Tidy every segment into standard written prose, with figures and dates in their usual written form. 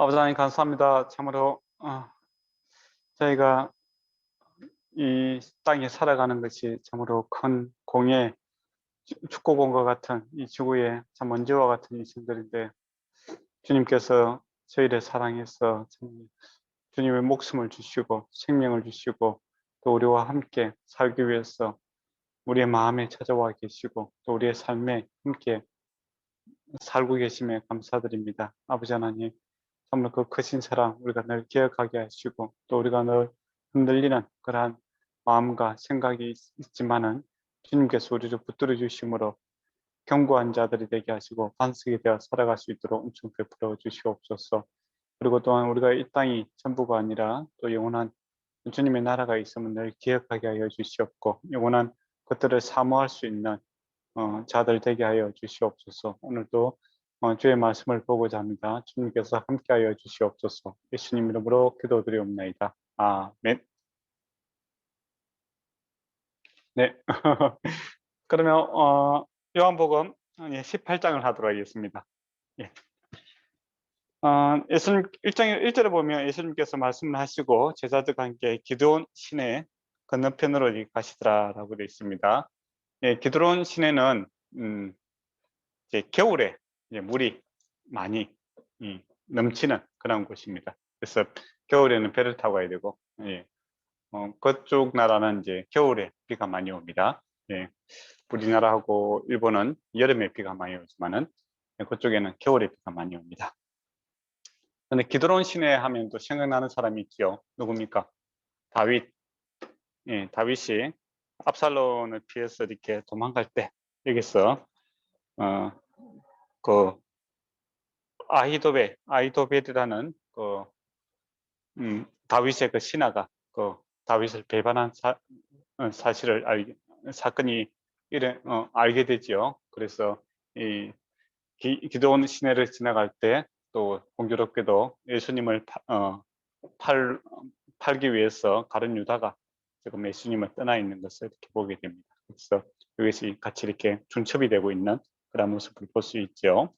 아버지 하나님 감사합니다. 참으로 저희가 이 땅에 살아가는 것이 참으로 큰 공예, 축복원과 같은 이 지구의 참 먼지와 같은 인생들인데, 주님께서 저희를 사랑해서 참 주님의 목숨을 주시고 생명을 주시고 또 우리와 함께 살기 위해서 우리의 마음에 찾아와 계시고 또 우리의 삶에 함께 살고 계심에 감사드립니다. 아버지 하나님, 정말 그 크신 사랑 우리가 늘 기억하게 하시고 또 우리가 늘 흔들리는 그러한 마음과 생각이 있지만은 주님께서 우리를 붙들어 주심으로 견고한 자들이 되게 하시고 반석이 되어 살아갈 수 있도록 은총 베풀어 주시옵소서. 그리고 또한 우리가 이 땅이 전부가 아니라 또 영원한 주님의 나라가 있음을 늘 기억하게 하여 주시옵고 영원한 것들을 사모할 수 있는 자들 되게 하여 주시옵소서. 오늘도 주의 말씀을 보고자 합니다. 주님께서 함께하여 주시옵소서. 예수님 이름으로 기도드리옵나이다. 아멘. 네. 그러면 요한복음 18장을 하도록 하겠습니다. 예. 예수님 1장 1절에 보면 예수님께서 말씀을 하시고 제자들과 함께 기드온 시내 건너편으로 가시더라라고 되어 있습니다. 예, 기드온 시내는 이제 겨울에 이제 물이 많이 넘치는 그런 곳입니다. 그래서 겨울에는 배를 타고 가야 되고, 예. 그쪽 나라는 이제 겨울에 비가 많이 옵니다. 예. 우리나라하고 일본은 여름에 비가 많이 오지만은 그쪽에는 겨울에 비가 많이 옵니다. 근데 기드론 시내 하면 또 생각나는 사람이 있죠. 누굽니까? 다윗. 예, 다윗이 압살론을 피해서 이렇게 도망갈 때 여기서 그 아히도벨이라는 다윗의 그 신하가 다윗을 배반한 사실을 사건이 알게 되지요. 그래서 이 기드온 시내를 지나갈 때 또 공교롭게도 예수님을 팔기 위해서 가룟 유다가 지금 예수님을 떠나 있는 것을 이렇게 보게 됩니다. 그래서 이것이 같이 이렇게 중첩이 되고 있는 그런 모습을 볼 수 있죠.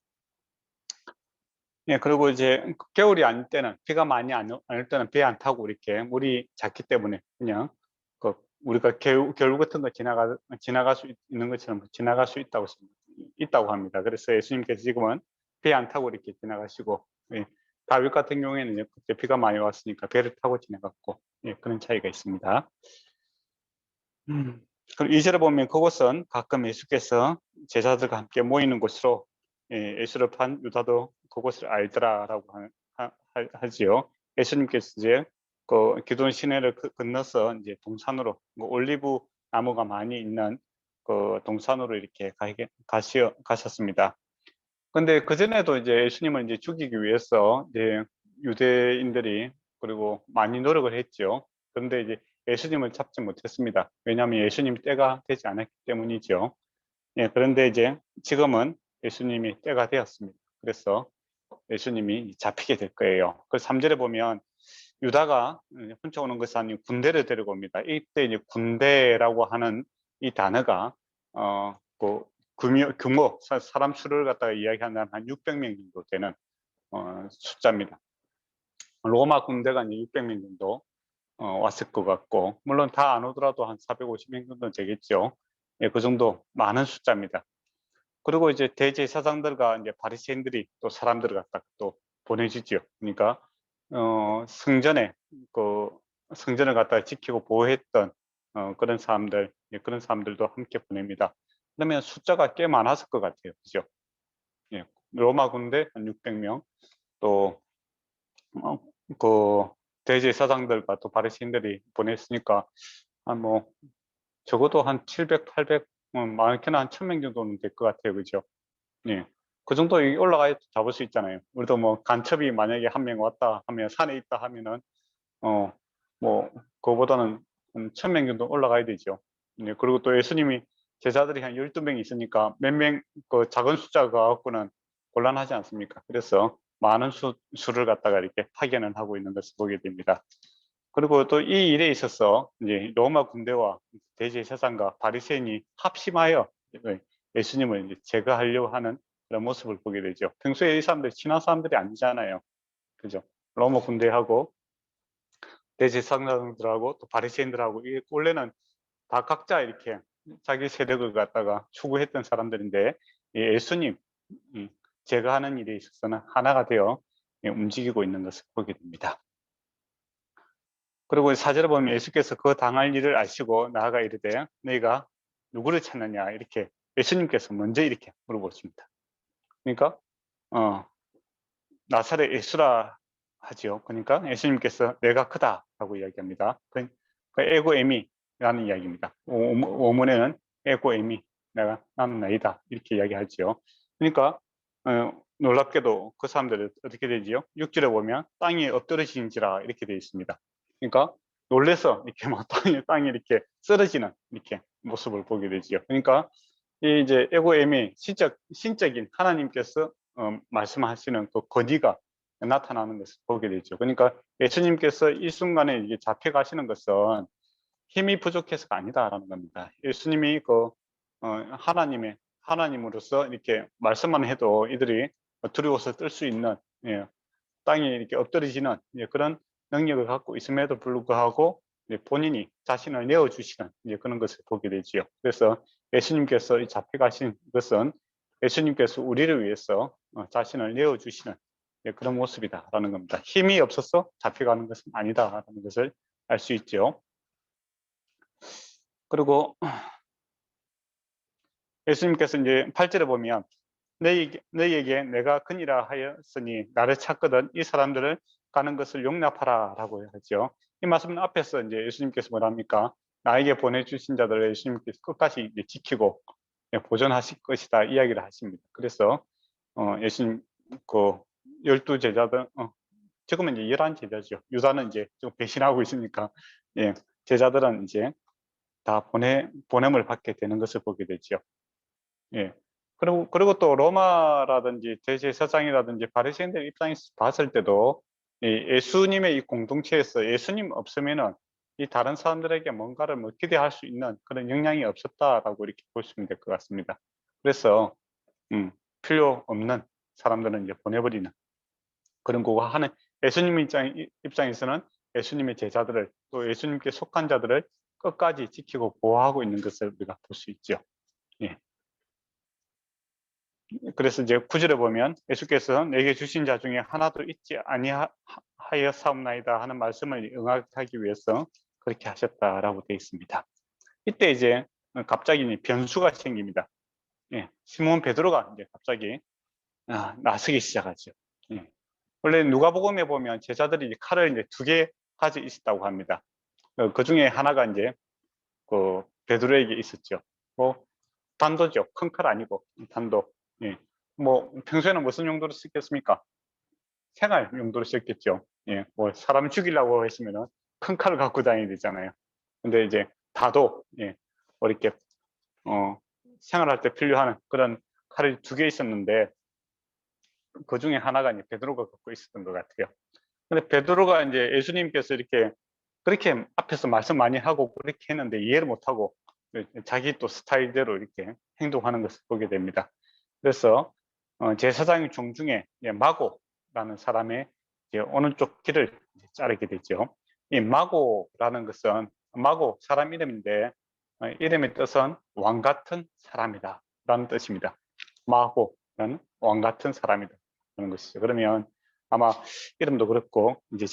예, 그리고 이제 겨울이 아닐 때는 비가 많이 안 올 때는 배 안 타고 이렇게 물이 작기 때문에 그냥 우리가 겨울 같은 거 지나갈 수 있는 것처럼 지나갈 수 있다고 합니다. 그래서 예수님께서 지금은 배 안 타고 이렇게 지나가시고, 예, 다윗 같은 경우에는 이제 그때 비가 많이 왔으니까 배를 타고 지나갔고, 예, 그런 차이가 있습니다. 그럼 2절에 보면 그곳은 가끔 예수께서 제자들과 함께 모이는 곳으로, 예, 예수를 판 유다도 그곳을 알더라라고 하지요. 예수님께서 이제 기드온 시내를 건너서 이제 동산으로, 올리브 나무가 많이 있는 그 동산으로 이렇게 가셨습니다. 근데 그전에도 이제 예수님을 이제 죽이기 위해서 이제 유대인들이 그리고 많이 노력을 했죠. 그런데 이제 예수님을 잡지 못했습니다. 왜냐하면 예수님 때가 되지 않았기 때문이죠. 예, 그런데 이제 지금은 예수님이 때가 되었습니다. 그래서 예수님이 잡히게 될 거예요. 그 3절에 보면 유다가 훔쳐 오는 것이 아니고 군대를 데리고 옵니다. 이때 이제 군대라고 하는 이 단어가 그 규모 사람 수를 갖다가 이야기한다면 한 600명 정도 되는 숫자입니다. 로마 군대가 이제 600명 정도 왔을 것 같고, 물론 다 안 오더라도 한 450명 정도 되겠죠. 예, 그 정도 많은 숫자입니다. 그리고 이제 대제사장들과 이제 바리새인들이 또 사람들을 갖다 또 보내주죠. 그러니까 성전을 갖다가 지키고 보호했던 그런 사람들, 예, 그런 사람들도 함께 보냅니다. 그러면 숫자가 꽤 많았을 것 같아요, 그죠? 예, 로마 군대 한 600명, 또 그 대제사장들과 또 바리새인들이 보냈으니까 뭐 적어도 한 700, 800, 많게는 한 1000명 정도는 될 것 같아요, 그죠? 예. 그 정도 올라가야 잡을 수 있잖아요. 우리도 뭐 간첩이 만약에 한 명 왔다 하면 산에 있다 하면은 뭐 그거보다는 한 1000명 정도 올라가야 되죠. 예. 그리고 또 예수님이 제자들이 한 12명 있으니까 몇 명 그 작은 숫자가 갖고는 곤란하지 않습니까? 그래서 많은 수를 갖다가 이렇게 파견을 하고 있는 것을 보게 됩니다. 그리고 또 이 일에 있어서 이제 로마 군대와 대제사장과 바리새인이 합심하여 예수님을 이제 제거하려고 하는 그런 모습을 보게 되죠. 평소에 이 사람들이 친한 사람들이 아니잖아요. 그죠? 로마 군대하고 대제사장들하고 또 바리새인들하고 이 원래는 다 각자 이렇게 자기 세력을 갖다가 추구했던 사람들인데 예수님 제가 하는 일에 있어서는 하나가 되어 움직이고 있는 것을 보게 됩니다. 그리고 사절에 보면 예수께서 그 당할 일을 아시고 나아가 이르되 너희가 누구를 찾느냐 이렇게 예수님께서 먼저 이렇게 물어보십니다. 그러니까 나사렛 예수라 하지요. 그러니까 예수님께서 내가 크다라고 이야기합니다. 그 에고 에미라는 이야기입니다. 원문에는 에고 에미 나는 나이다 이렇게 이야기하지요. 그러니까 놀랍게도 그 사람들은 어떻게 되지요? 6절에 보면 땅이 엎드러지는지라 이렇게 되어 있습니다. 그러니까 놀래서 이렇게 막 땅이 이렇게 쓰러지는 이렇게 모습을 보게 되지요. 그러니까 이 이제 에고 에미 신적인 하나님께서 말씀하시는 그 권위가 나타나는 것을 보게 되죠. 그러니까 예수님께서 이 순간에 이게 잡혀가시는 것은 힘이 부족해서가 아니다라는 겁니다. 예수님이 그 하나님으로서 이렇게 말씀만 해도 이들이 두려워서 뜰 수 있는 땅에 이렇게 엎드러지는 그런 능력을 갖고 있음에도 불구하고 본인이 자신을 내어주시는 그런 것을 보게 되지요. 그래서 예수님께서 잡혀가신 것은 예수님께서 우리를 위해서 자신을 내어주시는 그런 모습이다라는 겁니다. 힘이 없어서 잡혀가는 것은 아니다라는 것을 알 수 있죠. 그리고 예수님께서 이제 8절에 보면 너희에게 내가 그니라 하였으니 나를 찾거든 이 사람들을 가는 것을 용납하라 라고 하죠. 이 말씀은 앞에서 이제 예수님께서 뭐랍니까? 나에게 보내주신 자들을 예수님께서 끝까지 이제 지키고 보존하실 것이다 이야기를 하십니다. 그래서 예수님 그 12제자들 지금은 이제 11제자죠. 유다는 이제 좀 배신하고 있으니까 제자들은 이제 다 보냄을 받게 되는 것을 보게 되죠. 예. 그리고 또 로마라든지 대제사장이라든지 바리새인들 입장에서 봤을 때도 예수님의 이 공동체에서 예수님 없으면은 이 다른 사람들에게 뭔가를 뭐 기대할 수 있는 그런 역량이 없었다라고 이렇게 보시면 될 것 같습니다. 그래서 필요 없는 사람들은 이제 보내버리는 그런 거고 하는 예수님 입장에서는 예수님의 제자들을 또 예수님께 속한 자들을 끝까지 지키고 보호하고 있는 것을 우리가 볼 수 있죠. 예. 그래서 이제 9절에 보면 예수께서 내게 주신 자 중에 하나도 있지 아니하여 사옵나이다 하는 말씀을 응하기 위해서 그렇게 하셨다라고 되어 있습니다. 이때 이제 갑자기 변수가 생깁니다. 시몬 베드로가 이제 갑자기 나서기 시작하죠. 원래 누가복음에 보면 제자들이 이제 칼을 이제 2개 가지고 있었다고 합니다. 그 중에 하나가 이제 그 베드로에게 있었죠. 뭐 단도죠. 큰 칼 아니고 단도. 뭐 평소에는 무슨 용도로 쓰겠습니까? 생활 용도로 썼겠죠. 뭐 사람 죽이려고 했으면은 큰 칼을 갖고 다녀야 되잖아요. 근데 이제 다도 뭐 이렇게 생활할 때 필요한 그런 칼이 2개 있었는데 그 중에 하나가 이제 베드로가 갖고 있었던 것 같아요. 근데 베드로가 이제 예수님께서 이렇게 그렇게 앞에서 말씀 많이 하고 그렇게 했는데 이해를 못하고 자기 또 스타일대로 이렇게 행동하는 것을 보게 됩니다. 그래서 제사장의 종 중에 마고라는 사람의 오른쪽 길을 자르게 되죠. 이 마고라는 것은 마고 사람 이름인데 이름의 뜻은 왕 같은 사람이다 라는 뜻입니다. 마고는 왕 같은 사람이다 라는 것이죠. 그러면 아마 이름도 그렇고 이제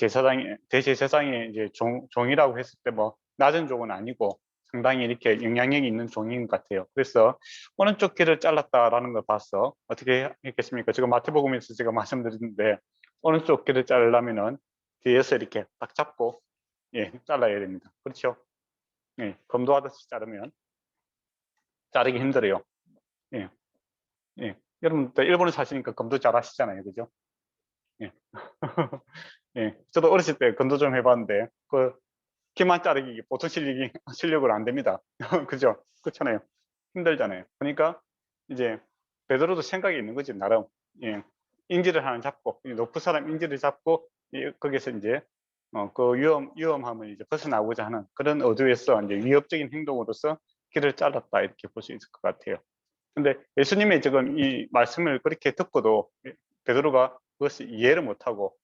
대제사장의 이제 종이라고 했을 때 뭐 낮은 종은 아니고 상당히 이렇게 영향력이 있는 종인 것 같아요. 그래서 오른쪽 귀를 잘랐다라는 걸 봐서 어떻게 했겠습니까? 지금 마태복음에서 제가 말씀드렸는데 오른쪽 귀를 자르려면은 뒤에서 이렇게 딱 잡고 잘라야 됩니다. 그렇죠? 검도하듯이 자르면 자르기 힘들어요. 예, 여러분 일본에 사시니까 검도 잘 하시잖아요, 그죠? 예. 저도 어렸을 때 검도 좀 해봤는데 그 키만 자르기 보통 실력으로 안 됩니다. 그죠? 그렇잖아요. 힘들잖아요. 그러니까 이제 베드로도 생각이 있는 거지 나름. 인지를 하나 잡고 높은 사람 인지를 잡고 거기서 이제 그 위험함을 이제 벗어나고자 하는 그런 의도에서 이제 위협적인 행동으로서 길을 잘랐다 이렇게 볼 수 있을 것 같아요. 근데 예수님의 지금 이 말씀을 그렇게 듣고도 베드로가 그것을 이해를 못하고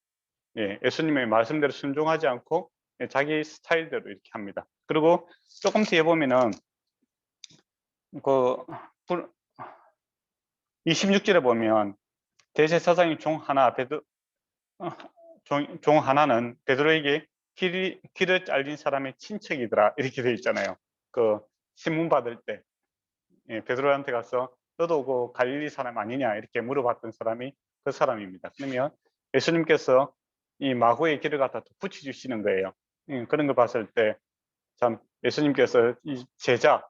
예, 예수님의 말씀대로 순종하지 않고 자기 스타일대로 이렇게 합니다. 그리고 조금 뒤에 보면은 그 26절에 보면 대제사장의 종 하나 종 하나는 베드로에게 길을 잘린 사람의 친척이더라 이렇게 돼 있잖아요. 그 신문 받을 때 베드로한테 가서 너도 그 갈릴리 사람 아니냐 이렇게 물어봤던 사람이 그 사람입니다. 그러면 예수님께서 이 마구의 길을 갖다 붙여주시는 거예요. 그런 걸 봤을 때 참 예수님께서 이 제자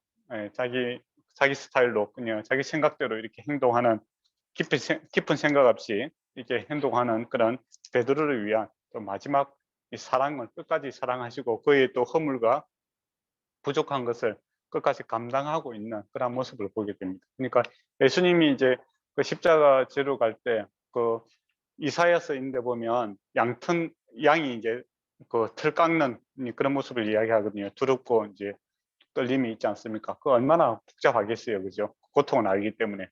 자기 스타일로 그냥 자기 생각대로 이렇게 행동하는 깊은 생각 없이 이렇게 행동하는 그런 베드로를 위한 또 마지막 이 사랑을 끝까지 사랑하시고 그의 또 허물과 부족한 것을 끝까지 감당하고 있는 그런 모습을 보게 됩니다. 그러니까 예수님이 이제 그 십자가 지러 갈 때 그 이사야서인데 보면 양이 이제 그 틀 깎는 그런 모습을 이야기하거든요. 두렵고 이제 떨림이 있지 않습니까? 그 얼마나 복잡하겠어요, 그죠? 고통을 알기 때문에.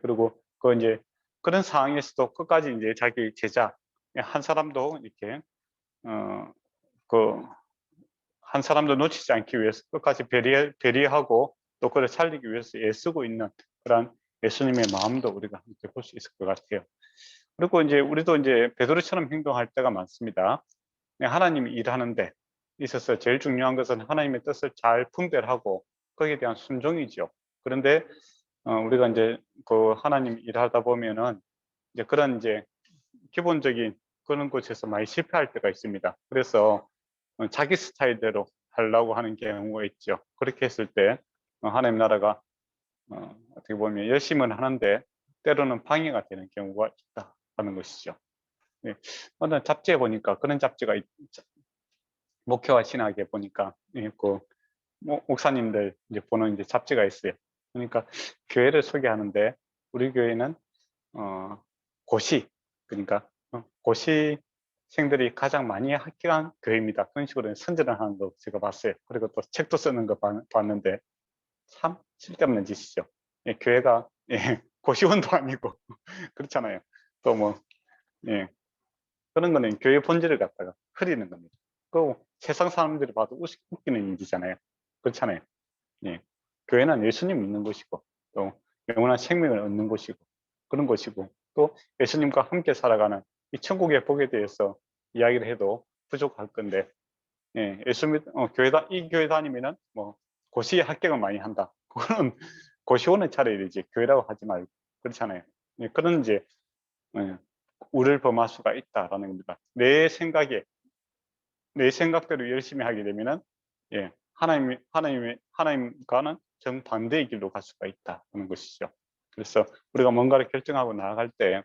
그리고 그 이제 그런 상황에서도 끝까지 이제 자기 제자 한 사람도 이렇게 그 한 사람도 놓치지 않기 위해서 끝까지 배려하고 또 그를 살리기 위해서 애쓰고 있는 그런 예수님의 마음도 우리가 함께 볼 수 있을 것 같아요. 그리고 이제 우리도 이제 베드로처럼 행동할 때가 많습니다. 하나님이 일하는데 있어서 제일 중요한 것은 하나님의 뜻을 잘 분별하고 거기에 대한 순종이죠. 그런데 우리가 이제 그 하나님 일하다 보면은 이제 그런 이제 기본적인 그런 곳에서 많이 실패할 때가 있습니다. 그래서 자기 스타일대로 하려고 하는 경우가 있죠. 그렇게 했을 때 하나님 나라가 어떻게 보면 열심은 하는데 때로는 방해가 되는 경우가 있다는 것이죠. 네. 어느 잡지에 보니까 그런 잡지가 목회와 신학에 보니까 그 목사님들 이제 보는 이제 잡지가 있어요. 그러니까 교회를 소개하는데 우리 교회는 고시 그러니까 고시생들이 가장 많이 합격한 교회입니다. 그런 식으로 선전을 하는 거 제가 봤어요. 그리고 또 책도 쓰는 거 봤는데 참 쓸데없는 짓이죠. 예, 교회가 고시원도 아니고 그렇잖아요. 또 뭐 그런 거는 교회 본질을 갖다가 흐리는 겁니다. 그 세상 사람들이 봐도 웃기는 일이잖아요. 그렇잖아요. 예. 교회는 예수님 믿는 곳이고 또 영원한 생명을 얻는 곳이고 그런 곳이고 또 예수님과 함께 살아가는 이 천국의 복에 대해서 이야기를 해도 부족할 건데 이 교회 다니면은 뭐 고시 합격을 많이 한다. 그거는 고시원을 차려야 되지 교회라고 하지 말고 그렇잖아요. 그런 이제 우를 범할 수가 있다라는 겁니다. 내 생각대로 열심히 하게 되면은 하나님과는 정반대의 길로 갈 수가 있다는 것이죠. 그래서 우리가 뭔가를 결정하고 나아갈 때,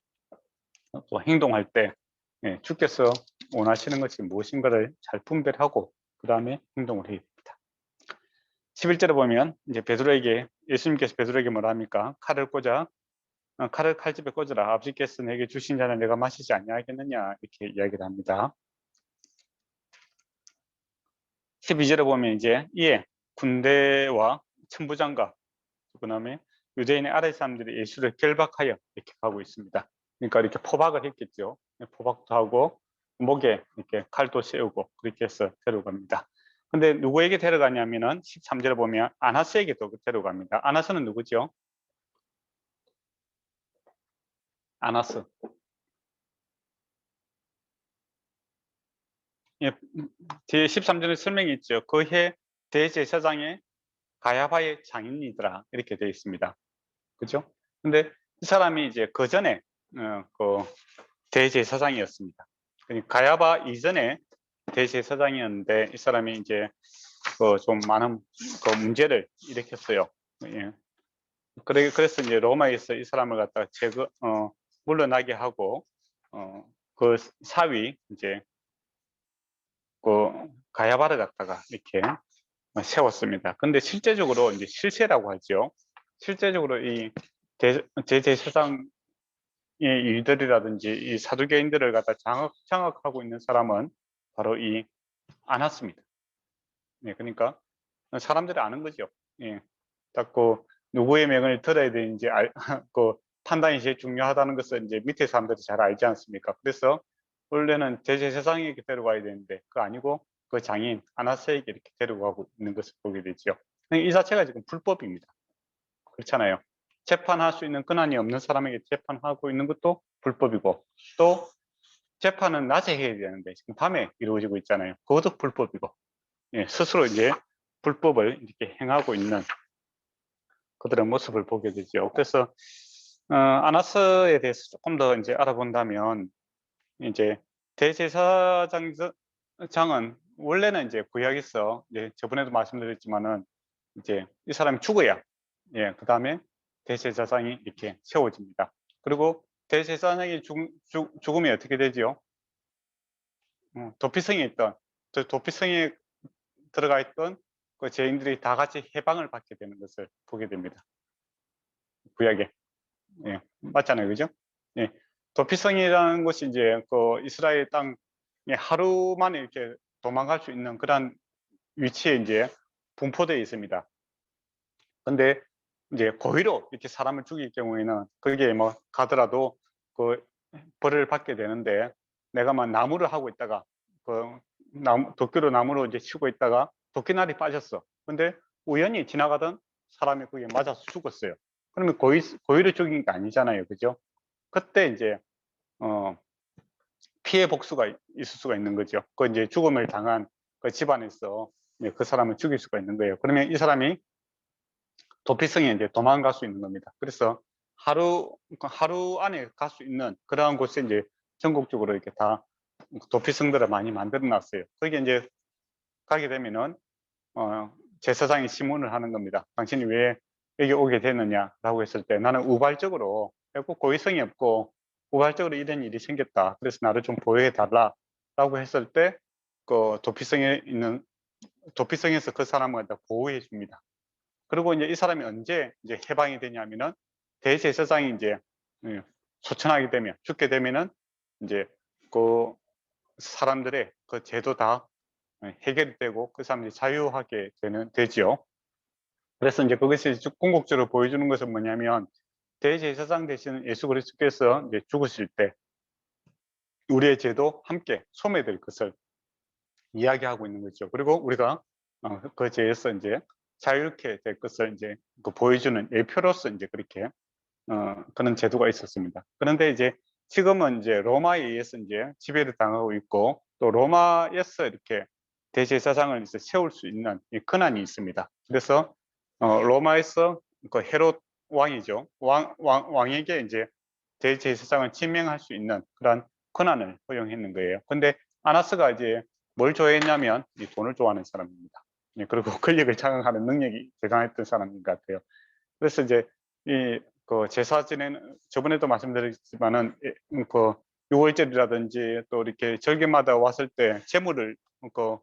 또 행동할 때, 주께서 원하시는 것이 무엇인가를 잘 분별하고 그 다음에 행동을 해야 됩니다. 11절에 보면 이제 예수님께서 베드로에게 뭐라 합니까? 칼을 칼집에 꽂으라. 아버지께서 내게 주신 잔을 내가 마시지 아니하겠느냐 이렇게 이야기를 합니다. 12절에 보면 이제 이에 군대와 천부장과 그다음에 유대인의 아래 사람들이 예수를 결박하여 이렇게 가고 있습니다. 그러니까 이렇게 포박을 했겠죠. 포박도 하고 목에 이렇게 칼도 세우고 그렇게 해서 데려갑니다. 근데 누구에게 데려가냐면은 13절에 보면 아나스에게 또 데려갑니다. 아나스는 누구죠? 아나스. 뒤에 13절에 설명이 있죠. 그해 대제사장의 가야바의 장인이더라 이렇게 되어 있습니다. 그죠? 근데 이 사람이 이제 그 전에 그 대제사장이었습니다. 가야바 이전에 대제사장이었는데 이 사람이 이제 좀 많은 문제를 일으켰어요. 예. 그래서 이제 로마에서 이 사람을 갖다가 물러나게 하고 그 사위 이제 그 가야바를 갖다가 이렇게 세웠습니다. 근데 실제적으로 이제 실세라고 하죠. 실제적으로 이 대제사장의 일들이라든지 이 사두개인들을 갖다 장악하고 있는 사람은 바로 이 아나스입니다. 그러니까 사람들이 아는 거죠. 딱그 누구의 명을 들어야 되는지 그 판단이 제일 중요하다는 것을 이제 밑에 사람들이 잘 알지 않습니까? 그래서 원래는 대제사장에게 데려가야 되는데 그거 아니고 그 장인 아나스에게 이렇게 데려가고 있는 것을 보게 되죠. 이 자체가 지금 불법입니다. 그렇잖아요. 재판할 수 있는 권한이 없는 사람에게 재판하고 있는 것도 불법이고, 또 재판은 낮에 해야 되는데 지금 밤에 이루어지고 있잖아요. 그것도 불법이고, 예, 스스로 이제 불법을 이렇게 행하고 있는 그들의 모습을 보게 되죠. 그래서 아나스에 대해서 조금 더 이제 알아본다면, 이제 대제사장은 원래는 이제 구약에서 이제 저번에도 말씀드렸지만은 이제 이 사람이 죽어야, 예, 그 다음에 대제사장이 이렇게 세워집니다. 그리고 대제사장이 죽으면 어떻게 되죠? 도피성에 있던, 도피성에 들어가 있던 그 죄인들이 다 같이 해방을 받게 되는 것을 보게 됩니다. 구약에. 예, 맞잖아요, 그죠? 예, 도피성이라는 것이 이제 그 이스라엘 땅에 하루 만에 이렇게 도망갈 수 있는 그런 위치에 이제 분포되어 있습니다. 근데 이제 고의로 이렇게 사람을 죽일 경우에는 그게 뭐 가더라도 그 벌을 받게 되는데, 내가 막 나무를 하고 있다가 그 도끼로 나무로 이제 치고 있다가 도끼날이 빠졌어. 근데 우연히 지나가던 사람이 그게 맞아서 죽었어요. 그러면 고의로 죽인 게 아니잖아요, 그죠? 그때 이제 피해 복수가 있을 수가 있는 거죠. 그 이제 죽음을 당한 그 집안에서 그 사람을 죽일 수가 있는 거예요. 그러면 이 사람이 도피성에 이제 도망갈 수 있는 겁니다. 그래서 하루 안에 갈 수 있는 그러한 곳에 이제 전국적으로 이렇게 다 도피성들을 많이 만들어 놨어요. 거기에 이제 가게 되면은 제사장이 심문을 하는 겁니다. 당신이 왜 여기 오게 됐느냐라고 했을 때, 나는 우발적으로, 고의성이 없고 우발적으로 이런 일이 생겼다. 그래서 나를 좀 보호해 달라라고 했을 때, 그 도피성에서 그 사람을 다 보호해 줍니다. 그리고 이제 이 사람이 언제 이제 해방이 되냐면은, 대제사장이 이제 소천하게 되면, 죽게 되면은 이제 그 사람들의 그 죄도 다 해결이 되고 그 사람들이 자유하게 되죠. 그래서 이제 그것이 궁극적으로 보여주는 것은 뭐냐면, 대제사장 되시는 예수 그리스도께서 이제 죽으실 때 우리의 죄도 함께 소멸될 것을 이야기하고 있는 거죠. 그리고 우리가 그 죄에서 이제 자유롭게 될 것을 이제 그 보여주는 예표로서 이제 그렇게 그런 제도가 있었습니다. 그런데 이제 지금은 이제 로마에 의해서 이제 지배를 당하고 있고, 또 로마에서 이렇게 대제사장을 이제 세울 수 있는 이 권한이 있습니다. 그래서 로마에서 그 헤롯 왕이죠. 왕에게 이제 대제사장을 지명할 수 있는 그런 권한을 허용했는 거예요. 근데 아나스가 이제 뭘 좋아했냐면 이 돈을 좋아하는 사람입니다. 예, 그리고 권력을 장악하는 능력이 대단했던 사람인 것 같아요. 그래서 이제 그 제사 지내는, 저번에도 말씀드렸지만은 그 유월절이라든지 또 이렇게 절기마다 왔을 때 제물을 그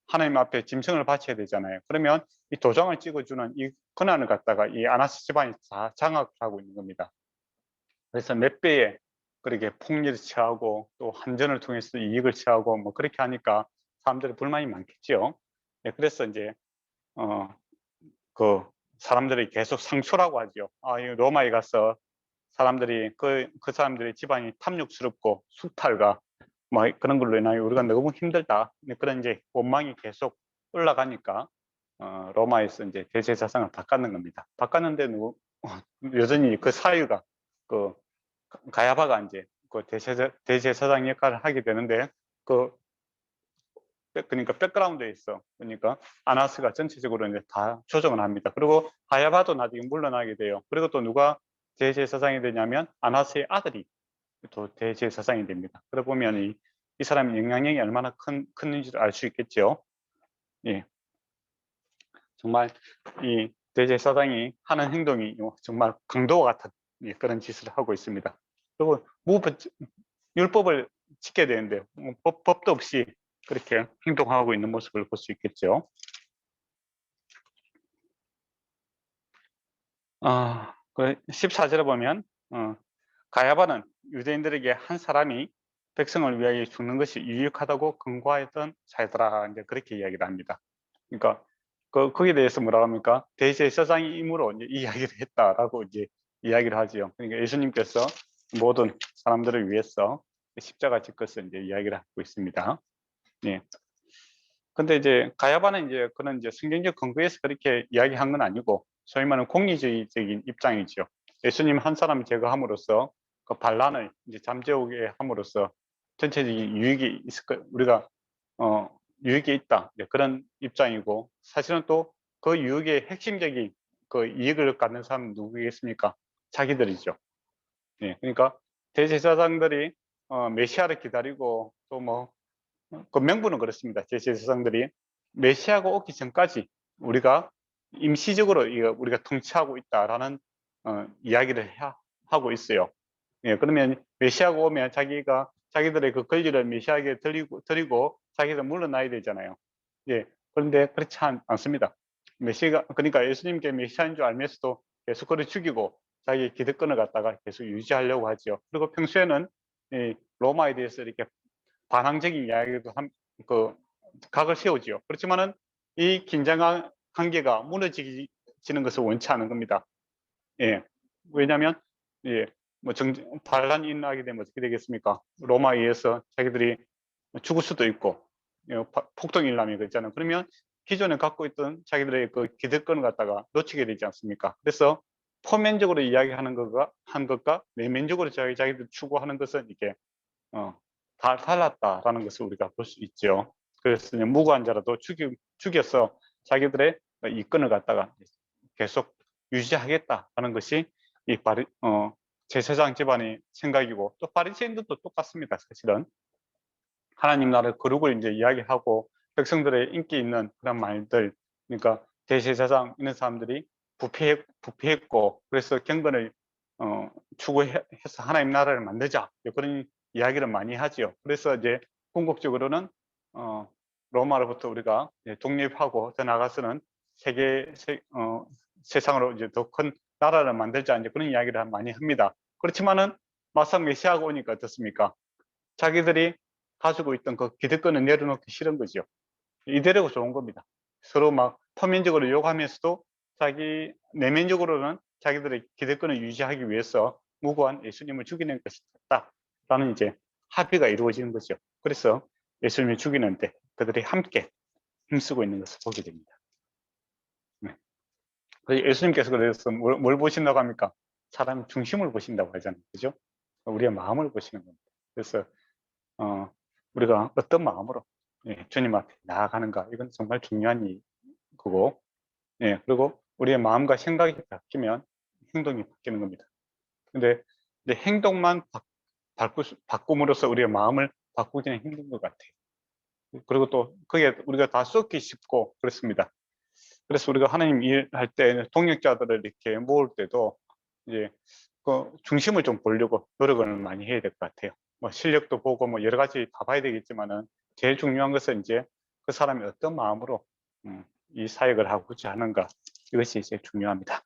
하나님 앞에 짐승을 바쳐야 되잖아요. 그러면 이 도장을 찍어주는 이 권한을 갖다가 이 아나스 집안이 다 장악하고 있는 겁니다. 그래서 몇 배의 그렇게 폭리를 취하고 또 환전을 통해서 이익을 취하고 뭐 그렇게 하니까 사람들이 불만이 많겠죠. 네, 그래서 이제 그 사람들이 계속 상초라고 하죠. 이 로마에 가서 사람들이 그 사람들의 집안이 탐욕스럽고 수탈과 뭐 그런 걸로 인하여 우리가 너무 힘들다. 그런 이제 원망이 계속 올라가니까 로마에서 이제 대제사장을 바꿨는 겁니다. 바꿨는데 여전히 그 사유가 그 가야바가 이제 그 대제사장 역할을 하게 되는데, 그러니까 백그라운드에 있어. 그러니까 아나스가 전체적으로 이제 다 조정을 합니다. 그리고 가야바도 나중에 물러나게 돼요. 그리고 또 누가 대제사장이 되냐면 아나스의 아들이 또 대제사장이 됩니다. 그러다 보면 이 사람의 영향력이 얼마나 큰지를 알 수 있겠죠. 예, 정말 이 대제사장이 하는 행동이 정말 강도와 같은 그런 짓을 하고 있습니다. 그리고 율법을 지켜야 되는데 법도 없이 그렇게 행동하고 있는 모습을 볼 수 있겠죠. 그 14절에 보면 가야바는 유대인들에게 한 사람이 백성을 위하여 죽는 것이 유익하다고 근거하였던 자이더라, 이제 그렇게 이야기를 합니다. 그러니까 거기에 대해서 뭐라 합니까? 대제사장이므로 이제 이야기를 했다라고 이제 이야기를 하지요. 그러니까 예수님께서 모든 사람들을 위해서 십자가 질 것을 이제 이야기를 하고 있습니다. 예. 근데 이제 가야바는 이제 그런 이제 성경적 근거에서 그렇게 이야기한 건 아니고 소위 말하는 공리주의적인 입장이죠. 예수님 한 사람 제거함으로써 그 반란을 이제 잠재우게 함으로써 전체적인 유익이 있을 거, 우리가 유익이 있다, 그런 입장이고, 사실은 또 그 유익의 핵심적인 그 이익을 갖는 사람은 누구겠습니까? 자기들이죠. 예, 그러니까 대제사장들이 메시아를 기다리고 또 뭐 그 명분은 그렇습니다. 대제사장들이 메시아가 오기 전까지 우리가 임시적으로 우리가 통치하고 있다라는 이야기를 하고 있어요. 예, 그러면 메시아가 오면 자기들의 그 권리를 메시아에게 드리고 자기들 물러나야 되잖아요. 예, 그런데 그렇지 않습니다. 메시아가, 그러니까 예수님께 메시아인 줄 알면서도 계속 그를 죽이고 자기 기득권을 갖다가 계속 유지하려고 하죠. 그리고 평소에는 이 로마에 대해서 이렇게 반항적인 이야기도 그 각을 세우지요. 그렇지만은 이 긴장한 관계가 무너지는 것을 원치 않은 겁니다. 예, 왜냐하면 예, 뭐 반란이 일어나게 되면 어떻게 되겠습니까? 로마에 의해서 자기들이 죽을 수도 있고 폭동이 일어나면 그렇잖아요. 그러면 기존에 갖고 있던 자기들의 그 기득권을 갖다가 놓치게 되지 않습니까? 그래서 표면적으로 이야기하는 것과 내면적으로 자기들 추구하는 것은 이게 다 달랐다라는 것을 우리가 볼 수 있죠. 그래서 무고한 자라도 죽여서 자기들의 이권을 갖다가 계속 유지하겠다라는 것이 이 제사장 집안의 생각이고, 또 바리새인들도 똑같습니다. 사실은 하나님 나라의 거룩을 이제 이야기하고 백성들의 인기 있는 그런 말들, 그러니까 대제사장 이런 사람들이 부패했고 그래서 경건을 추구해서 하나님 나라를 만들자, 그런 이야기를 많이 하지요. 그래서 이제 궁극적으로는 로마로부터 우리가 독립하고 더 나아가서는 세상으로 이제 더 큰 나라를 만들자, 이제 그런 이야기를 많이 합니다. 그렇지만은 막상 메시아가 오니까 어떻습니까? 자기들이 가지고 있던 그 기득권을 내려놓기 싫은 거죠. 이대로가 좋은 겁니다. 서로 막 표면적으로 욕하면서도 자기 내면적으로는 자기들의 기득권을 유지하기 위해서 무고한 예수님을 죽이는 것이 낫다라는 이제 합의가 이루어지는 거죠. 그래서 예수님을 죽이는데 그들이 함께 힘쓰고 있는 것을 보게 됩니다. 네. 예수님께서 그래서 뭘 보신다고 합니까? 사람 중심을 보신다고 하잖아요. 그죠? 우리의 마음을 보시는 겁니다. 그래서 우리가 어떤 마음으로 주님 앞에 나아가는가, 이건 정말 중요한 거고, 그리고 우리의 마음과 생각이 바뀌면 행동이 바뀌는 겁니다. 근데 행동만 바꿈으로써 우리의 마음을 바꾸기는 힘든 것 같아요. 그리고 또 그게 우리가 다 쏟기 쉽고 그렇습니다. 그래서 우리가 하나님 일할 때 동역자들을 이렇게 모을 때도 이제 그 중심을 좀 보려고 노력을 많이 해야 될 것 같아요. 뭐 실력도 보고 뭐 여러 가지 다 봐야 되겠지만은 제일 중요한 것은 이제 그 사람이 어떤 마음으로 이 사역을 하고자 하는가, 이것이 제일 중요합니다.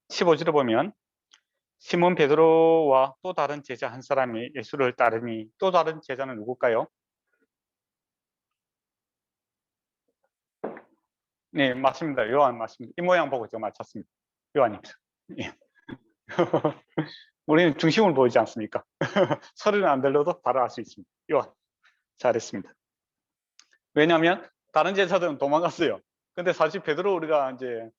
15절에 보면 시몬 베드로와 또 다른 제자 한 사람이 예수를 따르니, 또 다른 제자는 누굴까요? 네, 맞습니다. 요한 맞습니다. 이 모양 보고 제가 맞췄습니다. 요한입니다. 예. 우리는 중심을 보이지 않습니까? 소리는 안 들려도 바로 알 수 있습니다. 요한. 잘했습니다. 왜냐하면 다른 제자들은 도망갔어요. 근데 사실 베드로 우리가 이제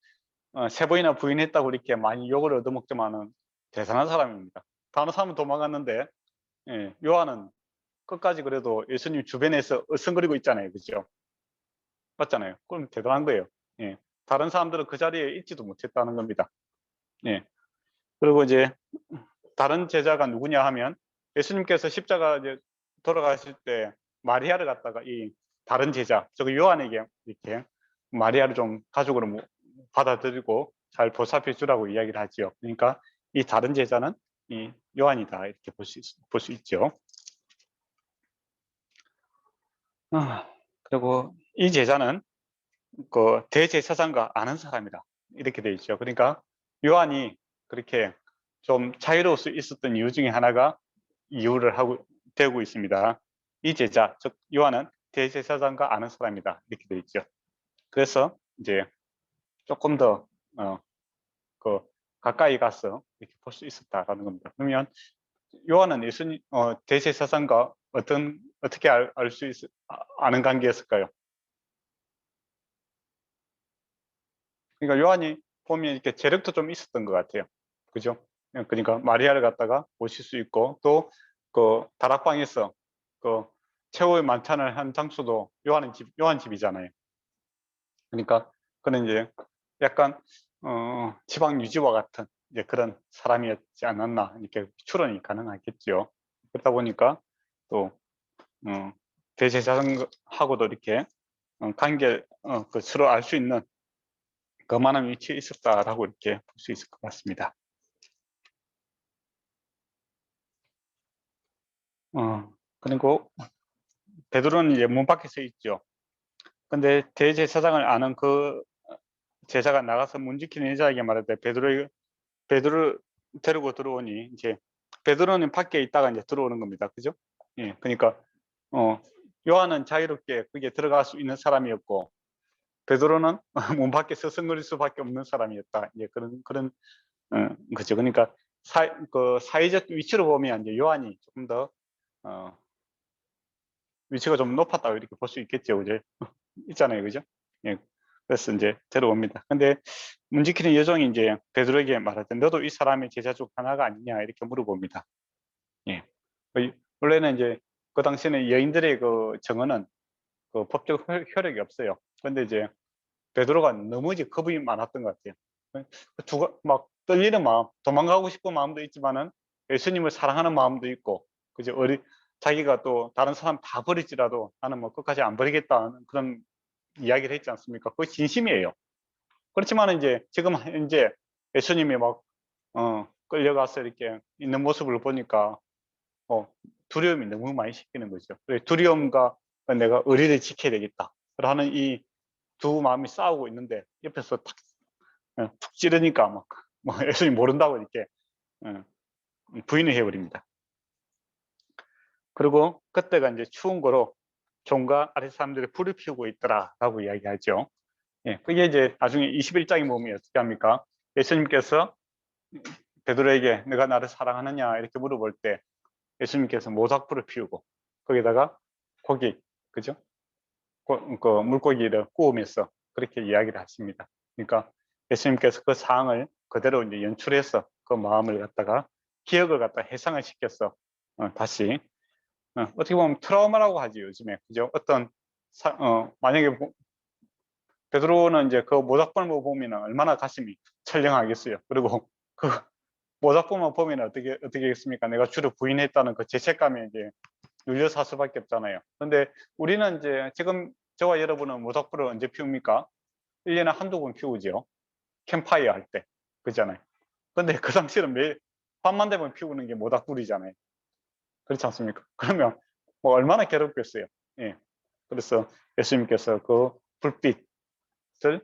3번이나 부인했다고 이렇게 많이 욕을 얻어먹지만은 대단한 사람입니다. 다른 사람은 도망갔는데 요한은 끝까지 그래도 예수님 주변에서 어성거리고 있잖아요. 그죠? 맞잖아요. 그럼 대단한 거예요. 다른 사람들은 그 자리에 있지도 못했다는 겁니다. 그리고 이제 다른 제자가 누구냐 하면, 예수님께서 십자가 이제 돌아가실 때 마리아를 갖다가 이 다른 제자, 저기 요한에게 이렇게 마리아를 좀 가족으로 받아들이고 잘 보살펴 주라고 이야기를 하지요. 그러니까 이 다른 제자는 이 요한이다, 이렇게 볼 수 있죠. 그리고 이 제자는 그 대제사장과 아는 사람이다, 이렇게 돼 있죠. 그러니까 요한이 그렇게 좀 자유로울 수 있었던 이유 중에 하나가 이유를 되고 있습니다. 이 제자, 즉 요한은 대제사장과 아는 사람이다, 이렇게 돼 있죠. 그래서 이제 조금 더 가까이 가서 이렇게 볼 수 있었다라는 겁니다. 그러면 요한은 예수님 대제사장과 어떻게 알 수 아는 관계였을까요? 그러니까 요한이 보면 이렇게 재력도 좀 있었던 것 같아요. 그죠? 그러니까 마리아를 갖다가 모실 수 있고 또 그 다락방에서 그 최후의 만찬을 한 장소도 요한 집이잖아요. 그러니까 그는 이제 약간 지방 유지와 같은 이제 그런 사람이었지 않았나 이렇게 추론이 가능하겠죠. 그러다 보니까 또 대제사장하고도 이렇게 관계 그 서로 알 수 있는 그만한 위치에 있었다라고 이렇게 볼 수 있을 것 같습니다. 그리고 베드로는 이제 문 밖에 서 있죠. 근데 대제사장을 아는 그 제자가 나가서 문 지키는 여자에게 말할 때 베드로를 데리고 들어오니 이제 베드로는 밖에 있다가 이제 들어오는 겁니다. 그죠? 예. 그러니까 요한은 자유롭게 거기에 들어갈 수 있는 사람이었고 베드로는 문 밖에 서성거릴 수밖에 없는 사람이었다. 이제 그런 거죠. 그러니까 그 사회적 위치로 보면 이제 요한이 조금 더 위치가 좀 높았다고 이렇게 볼 수 있겠죠. 그죠? 있잖아요. 그죠? 예. 그래서 이제 데려옵니다. 근데 문 지키는 여종이 이제 베드로에게 말할 때 너도 이 사람의 제자 중 하나가 아니냐 이렇게 물어봅니다. 예. 원래는 이제 그 당시에는 여인들의 그 정언은 그 법적 효력이 없어요. 근데 이제 베드로가 너무 이제 겁이 많았던 것 같아요. 막 떨리는 마음, 도망가고 싶은 마음도 있지만은 예수님을 사랑하는 마음도 있고, 그죠? 자기가 또 다른 사람 다 버릴지라도 나는 뭐 끝까지 안 버리겠다는 그런 이야기를 했지 않습니까? 그거 진심이에요. 그렇지만 이제 지금 현재 예수님이 막 끌려가서 이렇게 있는 모습을 보니까 두려움이 너무 많이 생기는 거죠. 두려움과 내가 의리를 지켜야 되겠다. 하는 이 두 마음이 싸우고 있는데 옆에서 툭 찌르니까 막 예수님 모른다고 이렇게 부인을 해버립니다. 그리고 그때가 이제 추운 거로 종과 아랫 사람들이 불을 피우고 있더라라고 이야기하죠. 예, 그게 이제 나중에 21장에 보면 어떻게 합니까? 예수님께서 베드로에게 내가 나를 사랑하느냐 이렇게 물어볼 때 예수님께서 모닥불을 피우고 거기다가 고기, 그죠? 그 물고기를 구우면서 그렇게 이야기를 하십니다. 그러니까 예수님께서 그 상황을 그대로 이제 연출해서 그 마음을 갖다가 기억을 갖다 해상을 시켜서 다시 어떻게 보면 트라우마라고 하지 요즘에, 그죠? 만약에 베드로는 이제 그 모닥불만 보면 얼마나 가슴이 철렁하겠어요. 그리고 그 모닥불만 보면 어떻게 하겠습니까? 내가 주를 부인했다는 그 죄책감에 이제 눌려 살 수밖에 없잖아요. 근데 우리는 이제 지금 저와 여러분은 모닥불을 언제 피웁니까? 1년에 한두 번 피우죠. 캠파이어 할 때. 그잖아요. 근데 그 당시에는 매일 밤만 되면 피우는 게 모닥불이잖아요. 그렇지 않습니까? 그러면 뭐 얼마나 괴롭겠어요. 예. 그래서 예수님께서 그 불빛을,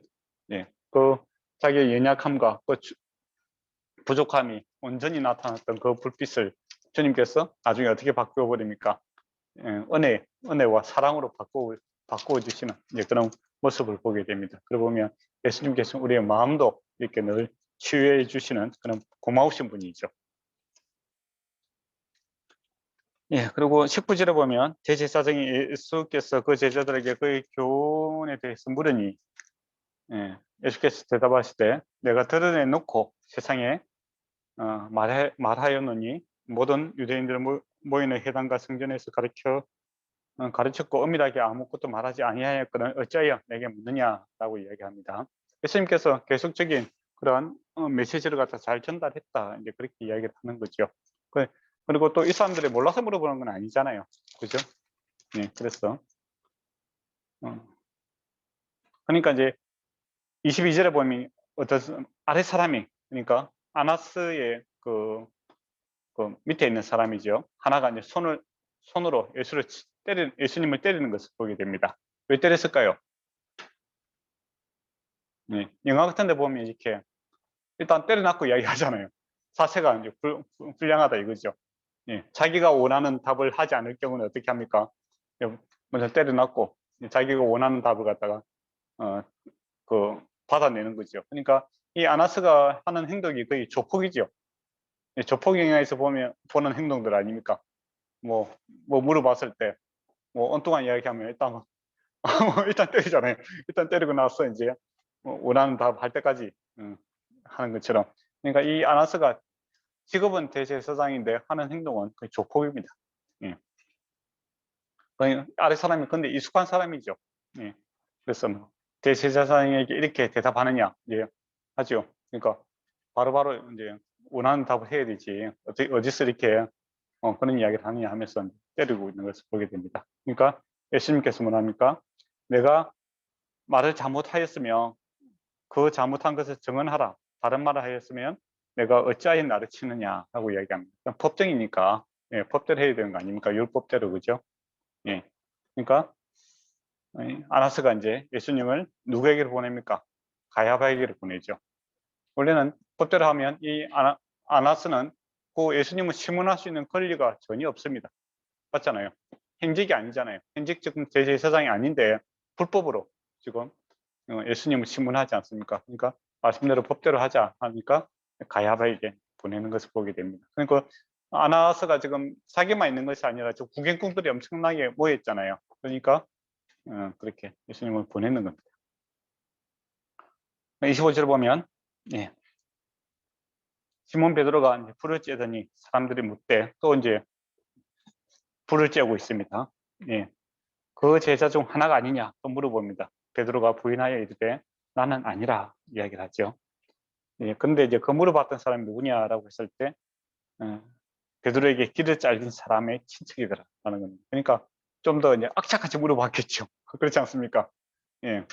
예, 그 자기의 연약함과 그 부족함이 온전히 나타났던 그 불빛을 주님께서 나중에 어떻게 바꾸어 버립니까? 은혜와 사랑으로 바꾸어 주시는 이제 그런 모습을 보게 됩니다. 그러고 보면 예수님께서 우리의 마음도 이렇게 늘 치유해 주시는 그런 고마우신 분이죠. 예, 그리고 19절에 보면 제사장이 예수께서 그 제자들에게 그의 교훈에 대해서 물으니 예수께서 대답하시되 내가 드러내놓고 세상에 말하였노니 모든 유대인들 모이는 회당과 성전에서 가르쳤고 엄밀하게 아무것도 말하지 아니하였거든 어찌하여 내게 묻느냐라고 이야기합니다. 예수님께서 계속적인 그런 메시지를 갖다 잘 전달했다 이제 그렇게 이야기를 하는 거죠. 그리고 또 이 사람들이 몰라서 물어보는 건 아니잖아요. 그죠? 네, 그래서 그러니까 이제 22절에 보면 어떤 아랫 사람이, 그러니까 아나스의 그 밑에 있는 사람이죠. 하나가 이제 손으로 예수님을 때리는 것을 보게 됩니다. 왜 때렸을까요? 네, 영화 같은 데 보면 이렇게 일단 때려놨고 이야기하잖아요. 자세가 이제 불량하다 이거죠. 예, 자기가 원하는 답을 하지 않을 경우는 어떻게 합니까? 먼저 때려놨고 자기가 원하는 답을 갖다가 받아내는 거죠. 그러니까 이 아나스가 하는 행동이 거의 조폭이죠. 조폭영화에서 보는 행동들 아닙니까? 뭐 물어봤을 때 뭐 엉뚱한 이야기하면 일단 일단 때리잖아요. 일단 때리고 나서 이제 원하는 답 할 때까지 하는 것처럼. 그러니까 이 아나스가 직업은 대제사장인데 하는 행동은 거의 조폭입니다. 예. 거의 아래 사람이 근데 익숙한 사람이죠. 예. 그래서 뭐 대제사장에게 이렇게 대답하느냐 이제 하죠. 그러니까 바로바로 이제 원하는 답을 해야 되지. 어디서 이렇게 그런 이야기를 하느냐 하면서 때리고 있는 것을 보게 됩니다. 그러니까 예수님께서 뭐랍니까? 내가 말을 잘못하였으며 그 잘못한 것을 증언하라. 다른 말을 하였으면 내가 어찌하여 나를 치느냐라고 이야기합니다. 법정이니까 법대로 해야 되는 거 아닙니까? 율법대로 그죠? 예. 그러니까 아나스가 이제 예수님을 누구에게 보냅니까? 가야바에게 보내죠. 원래는 법대로 하면 이 아나스는 그 예수님을 시문할 수 있는 권리가 전혀 없습니다. 맞잖아요. 행직이 아니잖아요. 행직 지금 대제사장이 아닌데 불법으로 지금 예수님을 신문하지 않습니까? 그러니까 말씀대로 법대로 하자 하니까 가야바에게 보내는 것을 보게 됩니다. 그러니까 아나스가 지금 자기만 있는 것이 아니라 저 구경꾼들이 엄청나게 모였잖아요. 그러니까 그렇게 예수님을 보내는 겁니다. 25절 보면 예. 시몬 베드로가 이제 불을 쬐더니 사람들이 묻되 또 이제 불을 쬐고 있습니다. 예. 그 제자 중 하나가 아니냐 또 물어봅니다. 베드로가 부인하여 이르되 나는 아니라 이야기를 하죠. 예, 근데 이제 그 물어봤던 사람이 누구냐라고 했을 때 베드로에게 길을 잘린 사람의 친척이더라라는 겁니다. 그러니까 좀 더 이제 악착같이 물어봤겠죠. 그렇지 않습니까? 예,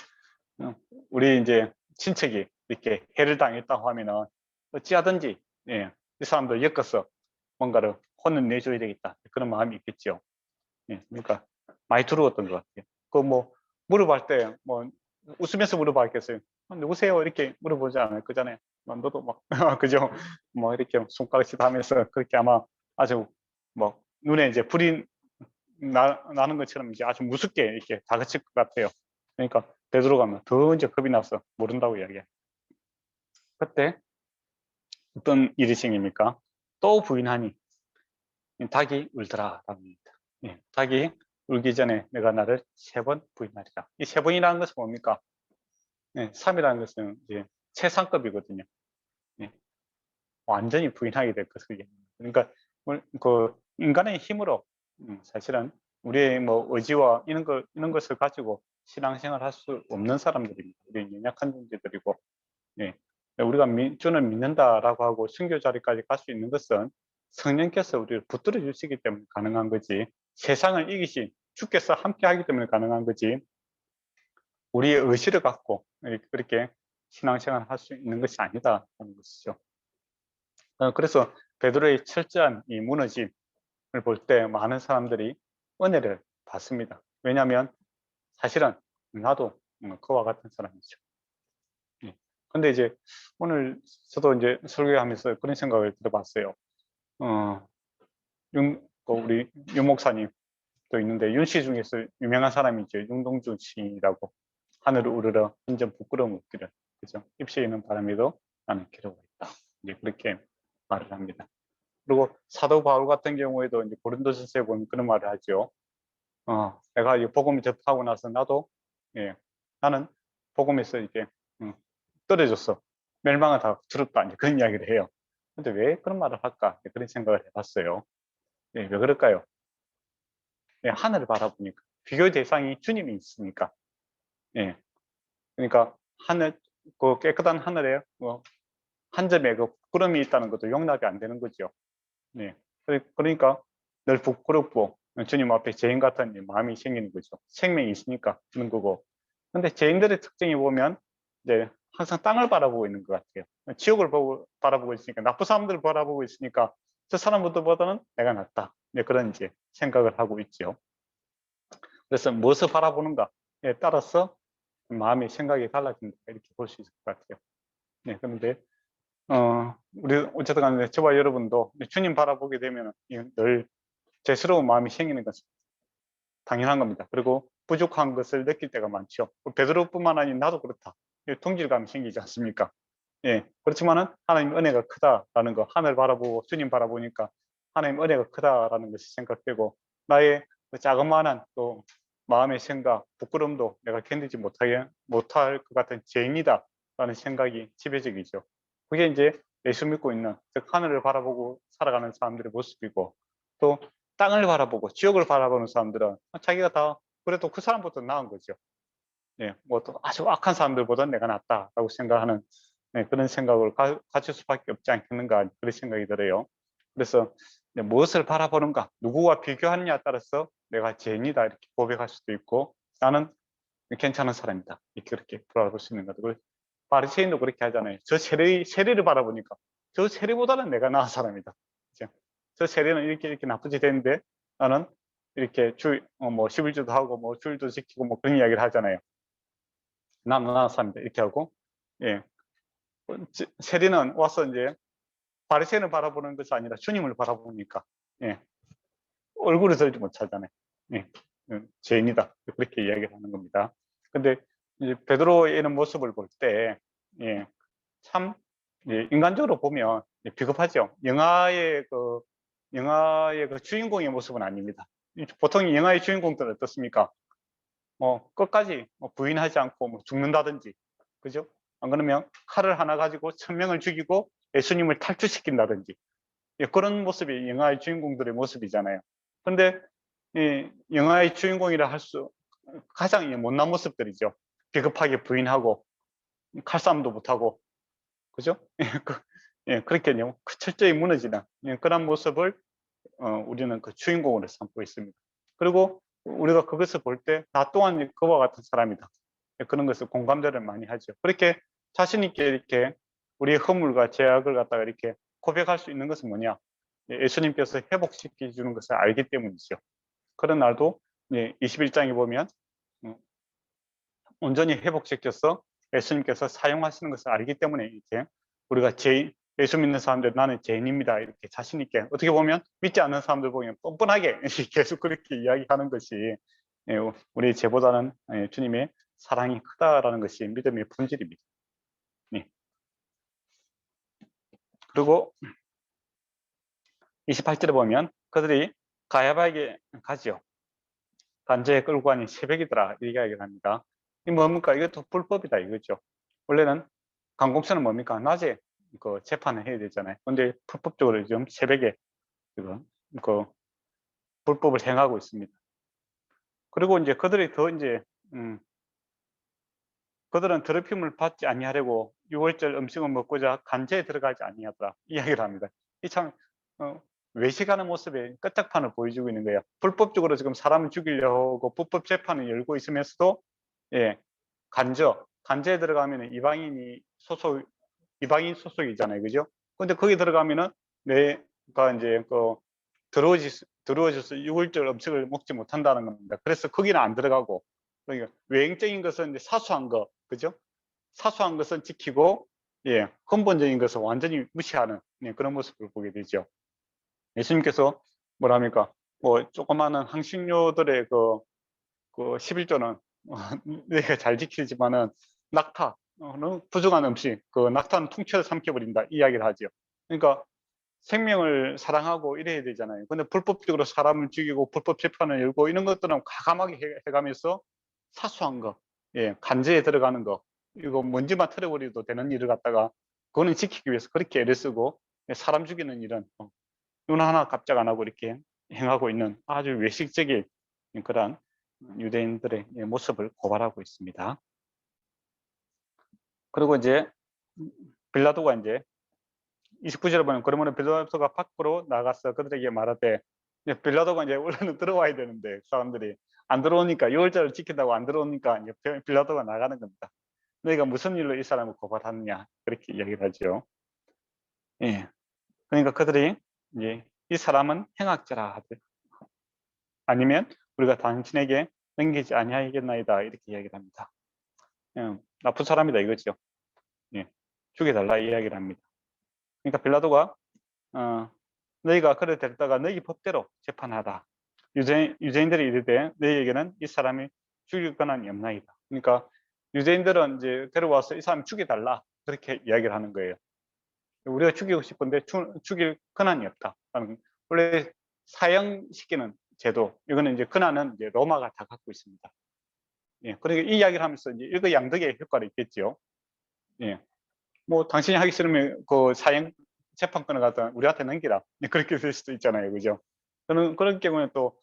우리 이제 친척이 이렇게 해를 당했다고 하면은 어찌하든지 이 사람들 엮어서 뭔가를 혼을 내줘야 되겠다 그런 마음이 있겠죠. 예, 그러니까 많이 두려웠던 것 같아요. 그 뭐 물어볼 때 뭐 웃으면서 물어봤겠어요. 누구세요? 이렇게 물어보지 않을 거잖아요. 너도 막 그죠? 뭐 이렇게 손가락질 하면서 그렇게 아마 아주 뭐 눈에 이제 불이 나는 것처럼 이제 아주 무섭게 이렇게 다그칠 것 같아요. 그러니까 되돌아가면 더 이제 겁이 나서 모른다고 이야기해요. 그때 어떤 일이 생깁니까? 또 부인하니 닭이 울더라라고 합니다. 예, 닭이 울기 전에 내가 나를 3번 부인하리라. 이 3번이라는 것은 뭡니까? 3이라는 것은 이제 최상급이거든요. 예, 완전히 부인하게 될 것을 얘기합니다. 그러니까 그 인간의 힘으로 사실은 우리의 뭐 의지와 이런 것을 가지고 신앙생활 할 수 없는 사람들입니다. 우리 연약한 존재들이고, 예. 우리가 주는 믿는다라고 하고 순교 자리까지 갈 수 있는 것은 성령께서 우리를 붙들어 주시기 때문에 가능한 거지, 세상을 이기신 주께서 함께 하기 때문에 가능한 거지, 우리의 의지를 갖고 그렇게 신앙생활을 할 수 있는 것이 아니다라는 것이죠. 그래서 베드로의 철저한 이 무너짐을 볼 때 많은 사람들이 은혜를 받습니다. 왜냐하면 사실은 나도 그와 같은 사람이죠. 근데 이제 오늘 저도 이제 설교하면서 그런 생각을 들어봤어요. 우리 윤 목사님도 있는데 윤 씨 중에서 유명한 사람이 이제 윤동주 씨라고, 하늘을 우러러 완전 부끄러움 없기를, 그죠? 입시에 있는 바람에도 나는 기르고 있다. 이제 그렇게 말을 합니다. 그리고 사도 바울 같은 경우에도 이제 고린도전서에 보면 그런 말을 하죠. 내가 이 복음을 접하고 나서 나도 나는 복음에서 이렇게 떨어졌어. 멸망을 다 두렵다. 이제 그런 이야기를 해요. 근데 왜 그런 말을 할까? 그런 생각을 해봤어요. 왜 그럴까요? 하늘을 바라보니까 비교의 대상이 주님이 있으니까. 그러니까 하늘, 그 깨끗한 하늘에 한 점의 그 구름이 있다는 것도 용납이 안 되는 거죠. 그러니까 늘 부끄럽고 주님 앞에 죄인 같은 마음이 생기는 거죠. 생명이 있으니까 그런 거고. 근데 죄인들의 특징이 보면 이제 항상 땅을 바라보고 있는 것 같아요. 지옥을 바라보고 있으니까, 나쁜 사람들을 바라보고 있으니까 저 사람들보다는 내가 낫다. 그런 이제 생각을 하고 있죠. 그래서 무엇을 바라보는가에 따라서 마음의 생각이 달라진다, 이렇게 볼 수 있을 것 같아요. 그런데 우리 어쨌든 간에 저와 여러분도 주님 바라보게 되면 늘 죄스러운 마음이 생기는 것은 당연한 겁니다. 그리고 부족한 것을 느낄 때가 많죠. 베드로뿐만 아니라 나도 그렇다. 동질감이 생기지 않습니까? 예, 그렇지만은 하나님 은혜가 크다라는 거, 하늘 바라보고 주님 바라보니까 하나님 은혜가 크다라는 것이 생각되고, 나의 그 자그마한 또 마음의 생각, 부끄러움도 내가 견디지 못할 것 같은 죄인이다라는 생각이 지배적이죠. 그게 이제 예수 믿고 있는, 즉 하늘을 바라보고 살아가는 사람들의 모습이고, 또 땅을 바라보고 지옥을 바라보는 사람들은 자기가 다 그래도 그 사람보다 나은 거죠. 예, 뭐 또 아주 악한 사람들보다 내가 낫다라고 생각하는, 네, 그런 생각을 가질 수밖에 없지 않겠는가, 그런 생각이 들어요. 그래서 무엇을 바라보는가, 누구와 비교하느냐에 따라서 내가 죄인이다 이렇게 고백할 수도 있고, 나는 괜찮은 사람이다 이렇게 바라볼 수 있는 거죠. 바리새인도 그렇게 하잖아요. 저 세리를 바라보니까 저 세리보다는 내가 나은 사람이다. 그죠? 저 세리는 이렇게 나쁜 짓 했는데 나는 이렇게 뭐 11주도 하고 뭐 주일도 지키고 뭐 그런 이야기를 하잖아요. 나는 나은 사람이다 이렇게 하고, 예, 세리는 와서 이제 바리새인을 바라보는 것이 아니라 주님을 바라보니까, 예, 얼굴을 들지 못하잖아요. 예, 죄인이다 그렇게 이야기를 하는 겁니다. 근데 이제 베드로의 이런 모습을 볼 때, 예, 참, 예, 인간적으로 보면 비겁하죠. 영화의 그 주인공의 모습은 아닙니다. 보통 영화의 주인공들은 어떻습니까? 끝까지 부인하지 않고 뭐 죽는다든지, 그죠? 안 그러면 칼을 하나 가지고 1000명을 죽이고 예수님을 탈주시킨다든지, 예, 그런 모습이 영화의 주인공들의 모습이잖아요. 근데 이 영화의 주인공이라 할 수 가장 못난 모습들이죠. 비겁하게 부인하고 칼싸움도 못하고, 그죠? 예, 그렇게요. 철저히 무너지는, 예, 그런 모습을 우리는 그 주인공으로 삼고 있습니다. 그리고 우리가 그것을 볼 때 나 또한 그와 같은 사람이다, 예, 그런 것을 공감대를 많이 하죠. 그렇게 자신 있게 이렇게 우리의 허물과 죄악을 갖다가 이렇게 고백할 수 있는 것은 뭐냐? 예, 예수님께서 회복시켜 주는 것을 알기 때문이죠. 그런 날도 21장에 보면 온전히 회복시켜서 예수님께서 사용하시는 것을 알기 때문에 이렇게 우리가 예수 믿는 사람들 나는 죄인입니다 이렇게 자신 있게, 어떻게 보면 믿지 않는 사람들 보면 뻔뻔하게 계속 그렇게 이야기하는 것이, 예, 우리 죄보다는 주님의 사랑이 크다라는 것이 믿음의 본질입니다. 네. 그리고 28절에 보면 그들이 가야바에게 가지요. 단죄에 끌고 가니 새벽이더라 이렇게 이야기를 합니다. 이 뭡니까? 이것도 불법이다 이거죠. 원래는 관공서는 뭡니까? 낮에 그 재판을 해야 되잖아요. 근데 불법적으로 지금 새벽에 그 불법을 행하고 있습니다. 그리고 이제 그들이 더 이제 그들은 더럽힘을 받지 아니하려고 6월절 음식을 먹고자 간제에 들어가지 아니하더라 이야기를 합니다. 이 참 외식하는 모습에 끝장판을 보여주고 있는 거예요. 불법적으로 지금 사람을 죽이려고 불법 재판을 열고 있으면서도, 예, 간제에 들어가면 이방인 소속이잖아요, 그죠? 근데 거기 들어가면은 내가 이제 더러워져서 6월절 음식을 먹지 못한다는 겁니다. 그래서 거기는 안 들어가고, 그러니까 외형적인 것은 이제 사소한 거, 그죠? 사소한 것은 지키고, 예, 근본적인 것은 완전히 무시하는, 예, 그런 모습을 보게 되죠. 예수님께서 뭐랍니까? 뭐 조그마한 항신료들의 그 11조는 내가 잘 지키지만은 낙타는 부정한 음식, 그 낙타는 통째로 삼켜버린다 이 이야기를 하죠. 그러니까 생명을 사랑하고 이래야 되잖아요. 근데 불법적으로 사람을 죽이고 불법 재판을 열고 이런 것들은 과감하게 해가면서 사소한 거, 예, 간제에 들어가는 거, 이거 먼지만 털어버려도 되는 일을 갖다가 그거는 지키기 위해서 그렇게 애를 쓰고, 사람 죽이는 일은 눈 하나 깜짝 안 하고 이렇게 행하고 있는 아주 외식적인 그런 유대인들의 모습을 고발하고 있습니다. 그리고 이제 빌라도가 이제 29절에 보면 그러면 빌라도가 밖으로 나가서 그들에게 말하되, 빌라도가 이제 원래는 들어와야 되는데 사람들이 안 들어오니까 6월절을 지킨다고 안 들어오니까 이제 빌라도가 나가는 겁니다. 너희가 무슨 일로 이 사람을 고발하느냐 그렇게 이야기를 하죠. 예. 그러니까 그들이 이제 이 사람은 행악자라 하되 아니면 우리가 당신에게 넘기지 아니하겠나이다 이렇게 이야기를 합니다. 나쁜 사람이다 이거죠. 예. 죽여달라 이야기를 합니다. 그러니까 빌라도가 너희가 그를 데려다가 너희 법대로 재판하다. 유대인들이 이르되 너희에게는 이 사람이 죽일 권한이 없나이다. 그러니까 유대인들은 이제 데려와서 이 사람 죽여달라 그렇게 이야기를 하는 거예요. 우리가 죽이고 싶은데 죽일 권한이 없다. 원래 사형시키는 제도, 이거는 이제 권한은 이제 로마가 다 갖고 있습니다. 예, 그러니까 이 이야기를 하면서 이제 일거양득의 효과가 있겠죠. 예, 뭐 당신이 하기 싫으면 그 사형 재판권을 갖다 우리한테 넘기라. 그렇게 될 수도 있잖아요, 그죠? 그런 경우에 또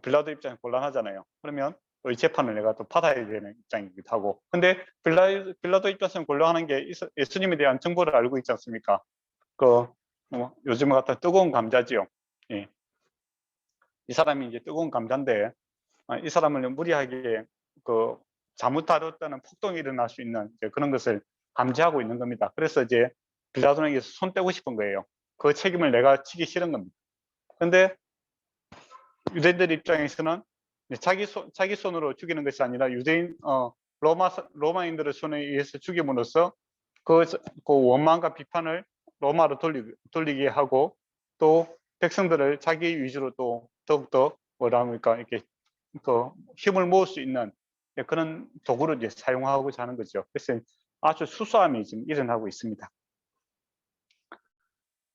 빌라도 입장이 곤란하잖아요. 그러면 이 재판을 내가 또 받아야 되는 입장이기도 하고. 근데 빌라도 입장에서는 곤란한 게 예수님에 대한 정보를 알고 있지 않습니까? 요즘 같은 뜨거운 감자지요. 예. 이 사람이 이제 뜨거운 감자인데, 이 사람을 무리하게 잘못 다뤘다는 폭동이 일어날 수 있는 그런 것을 감지하고 있는 겁니다. 그래서 이제 빌라도에게 손 떼고 싶은 거예요. 그 책임을 내가 지기 싫은 겁니다. 근데 유대인들 입장에서는 자기 손으로 죽이는 것이 아니라 로마인들의 손에 의해서 죽임으로써 그 원망과 비판을 로마로 돌리게 하고, 또 백성들을 자기 위주로 또 더욱더 이렇게 힘을 모을 수 있는 그런 도구를 이제 사용하고자 하는 거죠. 그래서 아주 수수함이 지금 일어나고 있습니다.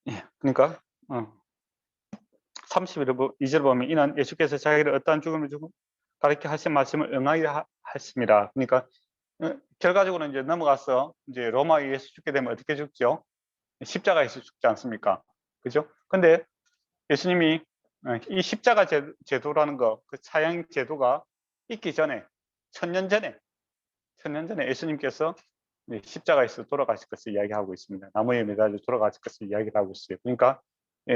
예, 그러니까 32절 보면 이는 예수께서 자기를 어떠한 죽음을 주고 가르쳐 하신 말씀을 응하여 하십니다. 그러니까 결과적으로 이제 넘어가서 이제 로마에 의해서 죽게 되면 어떻게 죽죠? 십자가에서 죽지 않습니까? 그죠? 근데 예수님이 이 십자가 제도라는 거, 그 사형 제도가 있기 전에 1000년 전에 예수님께서 십자가에서 돌아가실 것을 이야기하고 있습니다. 나무에 매달려 돌아가실 것을 이야기를 하고 있어요. 그러니까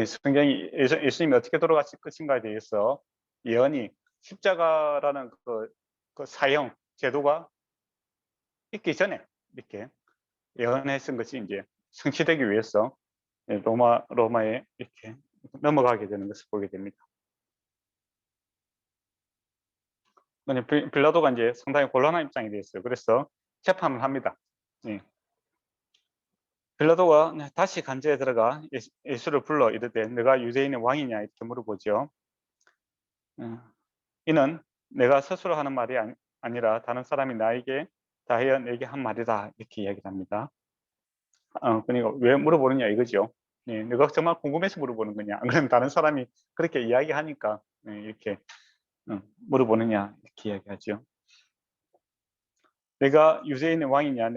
성경이 예수님이 어떻게 돌아가실 것인가에 대해서 예언이 십자가라는 그 사형 제도가 있기 전에 이렇게 예언해 쓴 것이 이제 성취되기 위해서 로마에 이렇게 넘어가게 되는 것을 보게 됩니다. 빌라도가 이제 상당히 곤란한 입장이 되었어요. 그래서 재판을 합니다. 예. 빌라도가 다시 간제에 들어가 예수를 불러 이르되 내가 유대인의 왕이냐 이렇게 물어보죠. 이는 내가 스스로 하는 말이 아니라 다른 사람이 나에게 다하여 내게 한 말이다 이렇게 이야기를 합니다. 그러니까 왜 물어보느냐 이거죠. 예, 내가 정말 궁금해서 물어보는 거냐, 안 그러면 다른 사람이 그렇게 이야기하니까 이렇게 물어보느냐 이렇게 이야기하죠. 내가 유대인의 왕이냐,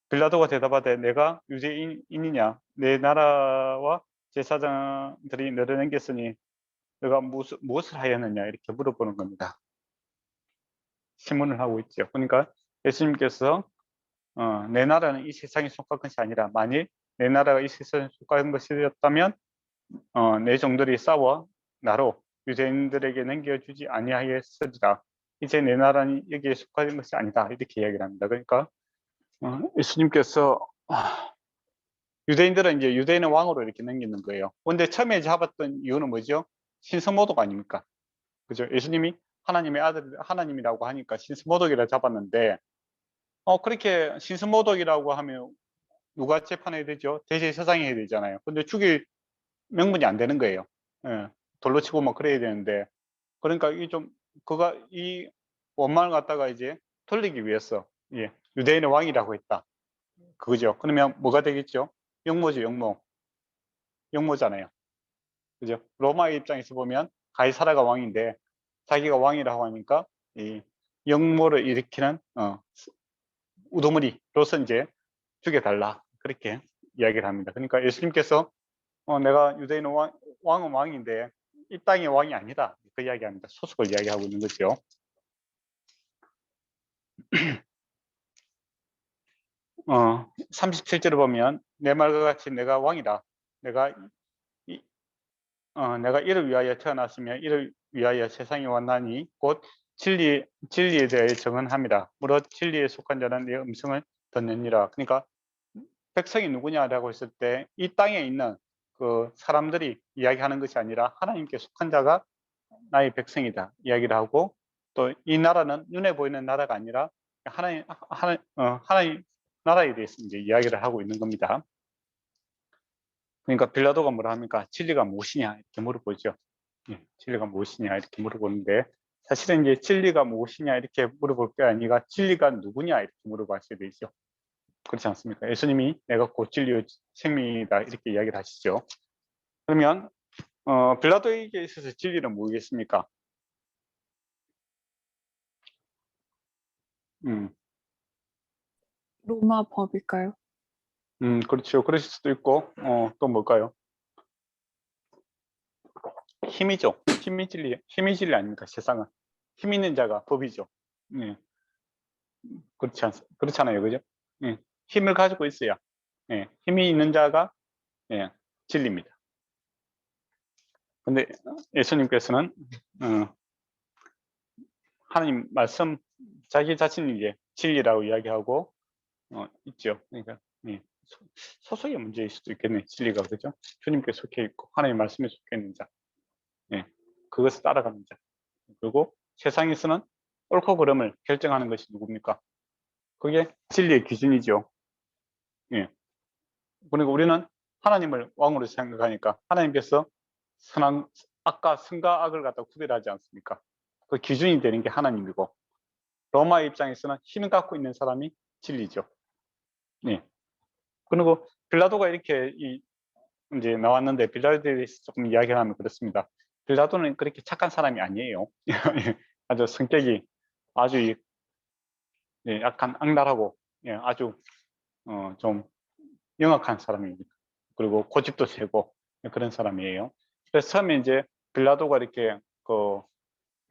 빌라도가 대답하되 내가 유대인이냐, 내 나라와 제사장들이 너를 넘겼으니 너가 무엇을 하였느냐 이렇게 물어보는 겁니다. 신문을 하고 있죠. 그러니까 예수님께서 내 나라는 이 세상에 속한 것이 아니라 만일 내 나라가 이 세상에 속한 것이었다면 내 종들이 싸워 나로 유대인들에게 넘겨주지 아니하였으리라. 이제 내 나라는 여기에 속한 것이 아니다 이렇게 이야기를 합니다. 그러니까 예수님께서 유대인들은 이제 유대인의 왕으로 이렇게 넘기는 거예요. 근데 처음에 잡았던 이유는 뭐죠? 신성모독 아닙니까? 그죠? 예수님이 하나님의 아들, 하나님이라고 하니까 신성모독이라 잡았는데, 그렇게 신성모독이라고 하면 누가 재판해야 되죠? 대제사장이 해야 되잖아요. 근데 죽일 명분이 안 되는 거예요. 예, 돌로 치고 막 그래야 되는데, 그러니까 이 원망을 갖다가 이제 돌리기 위해서, 예, 유대인의 왕이라고 했다. 그거죠. 그러면 뭐가 되겠죠? 영모죠, 영모잖아요. 그죠? 로마의 입장에서 보면 가이사라가 왕인데 자기가 왕이라고 하니까 이 영모를 일으키는 우두머리로서 이제 죽여달라 그렇게 이야기를 합니다. 그러니까 예수님께서 내가 유대인의 왕은 왕인데 이 땅의 왕이 아니다 그 이야기합니다. 소속을 이야기하고 있는 거죠. 37절을 보면 내 말과 같이 내가 왕이다. 내가 이를 위하여 태어났으며 이를 위하여 세상에 왔나니 곧 진리에 대하여 정언합니다. 무릇 진리에 속한 자는 내 음성을 듣느니라. 그러니까 백성이 누구냐라고 했을 때 이 땅에 있는 그 사람들이 이야기하는 것이 아니라 하나님께 속한 자가 나의 백성이다 이야기를 하고, 또 이 나라는 눈에 보이는 나라가 아니라 하나님 나라에 대해서 이제 이야기를 하고 있는 겁니다. 그러니까 빌라도가 뭐라 합니까? 진리가 무엇이냐 이렇게 물어보죠. 진리가 무엇이냐 이렇게 물어보는데 사실은 이제 진리가 무엇이냐 이렇게 물어볼 게 아니라 진리가 누구냐 이렇게 물어봐야 되죠. 그렇지 않습니까? 예수님이 내가 곧 진리요 생명이다 이렇게 이야기를 하시죠. 그러면 빌라도에게 있어서 진리는 뭐겠습니까? 로마 법일까요? 그렇죠. 그러실 수도 있고 또 뭘까요? 힘이죠. 힘이 진리 아닙니까? 세상은 힘 있는 자가 법이죠. 예. 그렇잖아요, 그죠? 예. 힘을 가지고 있어야 힘이 있는 자가 진리입니다. 근데 예수님께서는 하나님 말씀 자기 자신이 이제 진리라고 이야기하고 있죠. 그러니까 소속의 문제일 수도 있겠네. 진리가 그죠? 주님께 속해 있고 하나님 말씀에 속해 있는 자, 그것을 따라가는 자. 그리고 세상에서는 옳고 그름을 결정하는 것이 누굽니까? 그게 진리의 기준이죠. 그리고 우리는 하나님을 왕으로 생각하니까 하나님께서 악과 선과 악을 갖다 구별하지 않습니까? 그 기준이 되는 게 하나님이고 로마의 입장에서는 힘을 갖고 있는 사람이 진리죠. 그리고 빌라도가 이렇게 이제 나왔는데 빌라도에 대해서 조금 이야기를 하면 그렇습니다. 빌라도는 그렇게 착한 사람이 아니에요. 아주 성격이 아주 약간 악랄하고 아주 좀 영악한 사람입니다. 그리고 고집도 세고 그런 사람이에요. 그래서 처음에 이제 빌라도가 이렇게 그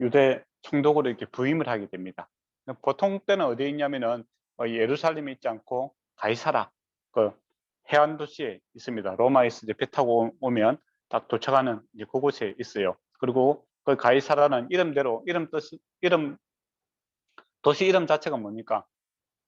유대 총독으로 이렇게 부임을 하게 됩니다. 보통 때는 어디에 있냐면은 예루살렘에 있지 않고 가이사라 그 해안 도시에 있습니다. 로마에서 이제 배 타고 오면 딱 도착하는 이제 그곳에 있어요. 그리고 그 가이사라는 이름대로 도시 이름 자체가 뭡니까?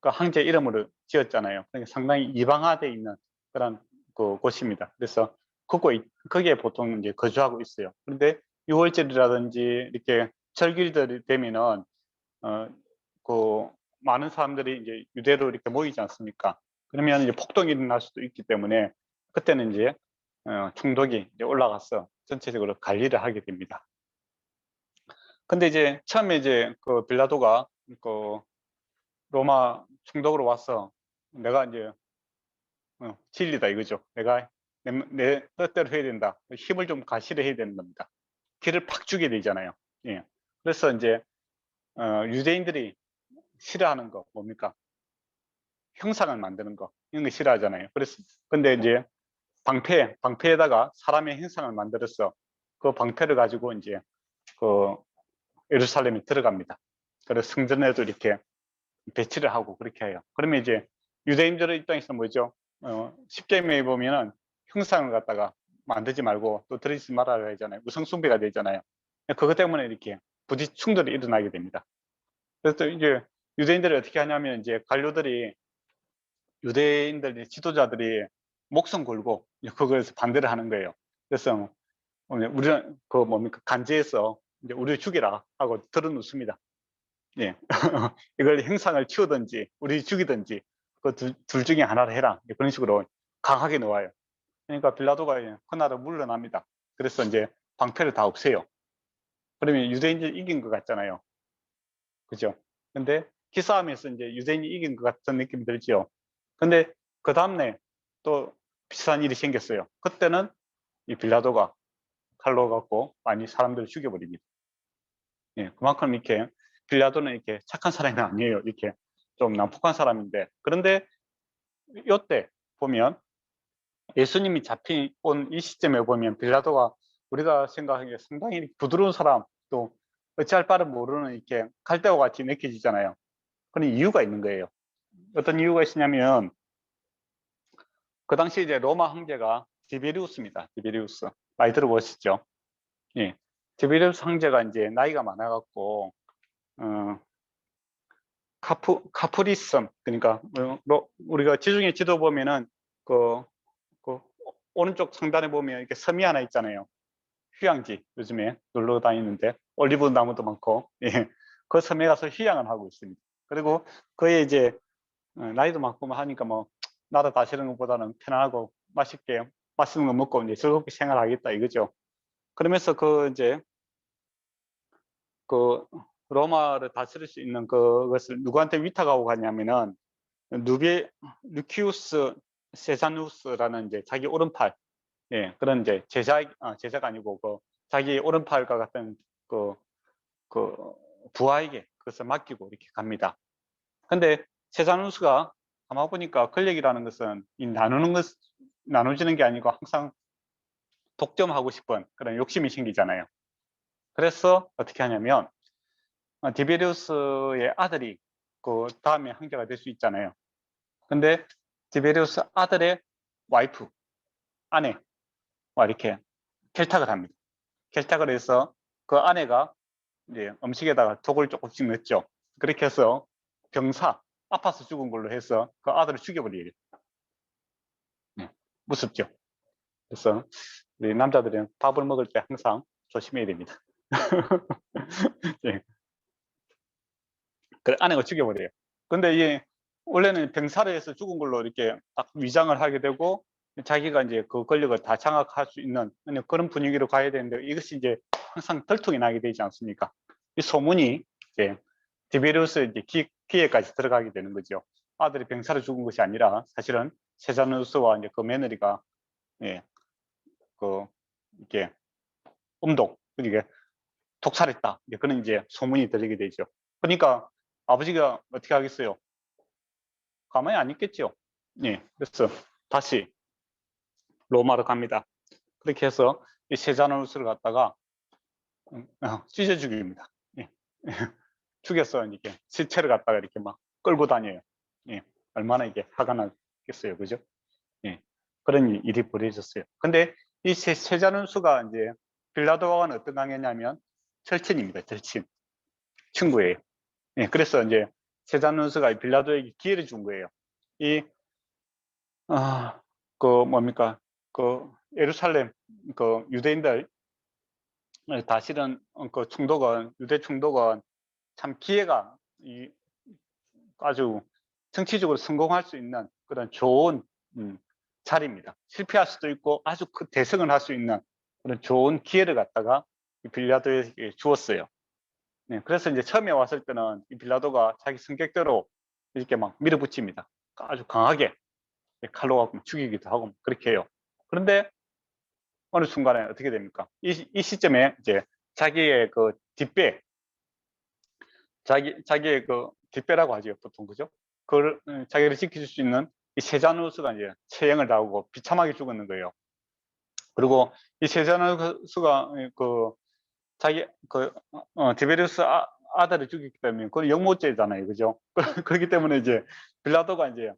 그 황제 이름으로 지었잖아요. 그러니까 상당히 이방화되어 있는 그런 그 곳입니다. 그래서 거기에 보통 이제 거주하고 있어요. 그런데 6월절이라든지 이렇게 절기들이 되면은 그 많은 사람들이 이제 유대로 이렇게 모이지 않습니까? 그러면 이제 폭동이 일어날 수도 있기 때문에 그때는 이제 총독이 이제 올라가서 전체적으로 관리를 하게 됩니다. 근데 이제 처음에 이제 그 빌라도가 그 로마 총독으로 와서 내가 이제 진리다 이거죠. 내가 내 뜻대로 해야 된다. 힘을 좀 가시를 해야 되는 겁니다. 기를 팍 주게 되잖아요. 그래서 이제 유대인들이 싫어하는 거 뭡니까? 형상을 만드는 거 이런 거 싫어하잖아요. 그래서 근데 이제 방패에다가 사람의 형상을 만들어서 그 방패를 가지고 이제 그 예루살렘에 들어갑니다. 그래서 성전에도 이렇게 배치를 하고 그렇게 해요. 그러면 이제 유대인들의 입장에서 뭐죠? 십계명에 보면은 형상을 갖다가 만들지 말고 또 드리지 말아야 하잖아요. 우상 숭배가 되잖아요. 그것 때문에 이렇게 부딪 충돌이 일어나게 됩니다. 그래서 이제 유대인들이 어떻게 하냐면 이제 관료들이 유대인들 지도자들이 목숨 걸고 그거에서 반대를 하는 거예요. 그래서 우리는 그 뭡니까 간제해서 이제 우리를 죽이라 하고 들어놓습니다. 이걸 형상을 치우든지 우리 죽이든지 그 둘 중에 하나를 해라 그런 식으로 강하게 놓아요. 그러니까 빌라도가 그날은 물러납니다. 그래서 이제 방패를 다 없애요. 그러면 유대인들이 이긴 것 같잖아요. 그죠? 근데 기싸움에서 이제 유대인이 이긴 것 같은 느낌이 들죠. 근데 그 다음날 또 비슷한 일이 생겼어요. 그때는 이 빌라도가 칼로 갖고 많이 사람들을 죽여버립니다. 그만큼 이렇게 빌라도는 이렇게 착한 사람이 아니에요. 이렇게 좀 난폭한 사람인데 그런데 이때 보면 예수님이 잡힌 이 시점에 보면 빌라도가 우리가 생각하기에 상당히 부드러운 사람 또 어찌할 바를 모르는 이렇게 갈대와 같이 느껴지잖아요. 그런 이유가 있는 거예요. 어떤 이유가 있냐면 그 당시 이제 로마 황제가 디베리우스입니다. 디베리우스 많이 들어보셨죠? 디베리우스 황제가 이제 나이가 많아갖고 카프리섬 그러니까 우리가 지중해 지도 보면은 그 오른쪽 상단에 보면 이렇게 섬이 하나 있잖아요. 휴양지 요즘에 놀러 다니는데 올리브 나무도 많고 그 섬에 가서 휴양을 하고 있습니다. 그리고 그에 이제 나이도 많고 하니까 뭐 나라 다스리는 것보다는 편안하고 맛있게 맛있는 거 먹고 이제 즐겁게 생활하겠다 이거죠. 그러면서 그 그 로마를 다스릴 수 있는 그것을 누구한테 위탁하고 가냐면은 루키우스 세사누스라는 이제 자기 오른팔, 예, 그런 이제 제자가 아니고 자기 오른팔과 같은 그 부하에게 그것을 맡기고 이렇게 갑니다. 근데 세사누스가 아마 보니까 권력이라는 것은 이 나눠지는 게 아니고 항상 독점하고 싶은 그런 욕심이 생기잖아요. 그래서 어떻게 하냐면 디베리우스의 아들이 그 다음에 황제가 될 수 있잖아요. 근데 디베리우스 아들의 와이프, 아내와 이렇게 결탁을 합니다. 결탁을 해서 그 아내가 이제 음식에다가 독을 조금씩 넣었죠. 그렇게 해서 아파서 죽은 걸로 해서 그 아들을 죽여버려요. 네, 무섭죠. 그래서 우리 남자들은 밥을 먹을 때 항상 조심해야 됩니다. 네. 그 아내가 죽여버려요. 근데 이게 원래는 병사를 해서 죽은 걸로 이렇게 딱 위장을 하게 되고 자기가 이제 그 권력을 다 장악할 수 있는 그런 분위기로 가야 되는데 이것이 이제 항상 들통이 나게 되지 않습니까? 이 소문이 이제 디베리우스 이제 귀에까지 들어가게 되는 거죠. 아들이 병사로 죽은 것이 아니라 사실은 세자누스와 이제 그 며느리가 예, 그 이게 이게 독살했다. 그런 이제 소문이 들리게 되죠. 그러니까 아버지가 어떻게 하겠어요? 가만히 안 있겠죠. 예, 그래서 다시 로마로 갑니다. 그렇게 해서 이 세자노스를 갖다가 찢어 죽입니다. 예. 죽여서 이렇게 시체를 갖다가 이렇게 막 끌고 다녀요. 예. 얼마나 이게 화가 나겠어요, 그죠? 예. 그런 일이 벌어졌어요. 근데 이 세자노스가 이제 빌라도와는 어떤 관계냐면 절친입니다. 절친, 친구예요. 예. 그래서 이제 세자노스가 빌라도에게 기회를 준 거예요. 뭡니까? 예루살렘, 유대인들, 다시는 유대 충독은 참 기회가 아주 정치적으로 성공할 수 있는 그런 좋은 자리입니다. 실패할 수도 있고 아주 대성을 할 수 있는 그런 좋은 기회를 갖다가 빌라도에게 주었어요. 네, 그래서 이제 처음에 왔을 때는 이 빌라도가 자기 성격대로 이렇게 막 밀어붙입니다. 아주 강하게 칼로 죽이기도 하고 그렇게 해요. 그런데 어느 순간에 어떻게 됩니까? 이 시점에 이제 자기의 그 뒷배, 자기의 그 뒷배라고 하죠, 보통, 그죠? 그걸 자기를 지켜줄 수 있는 이 세자누스가 이제 처형을 당하고 비참하게 죽었는 거예요. 그리고 이 세자누스가 자기 디베리우스 아들을 죽였기 때문에 그건 영모죄잖아요, 그죠? 그렇기 때문에 이제 빌라도가 이제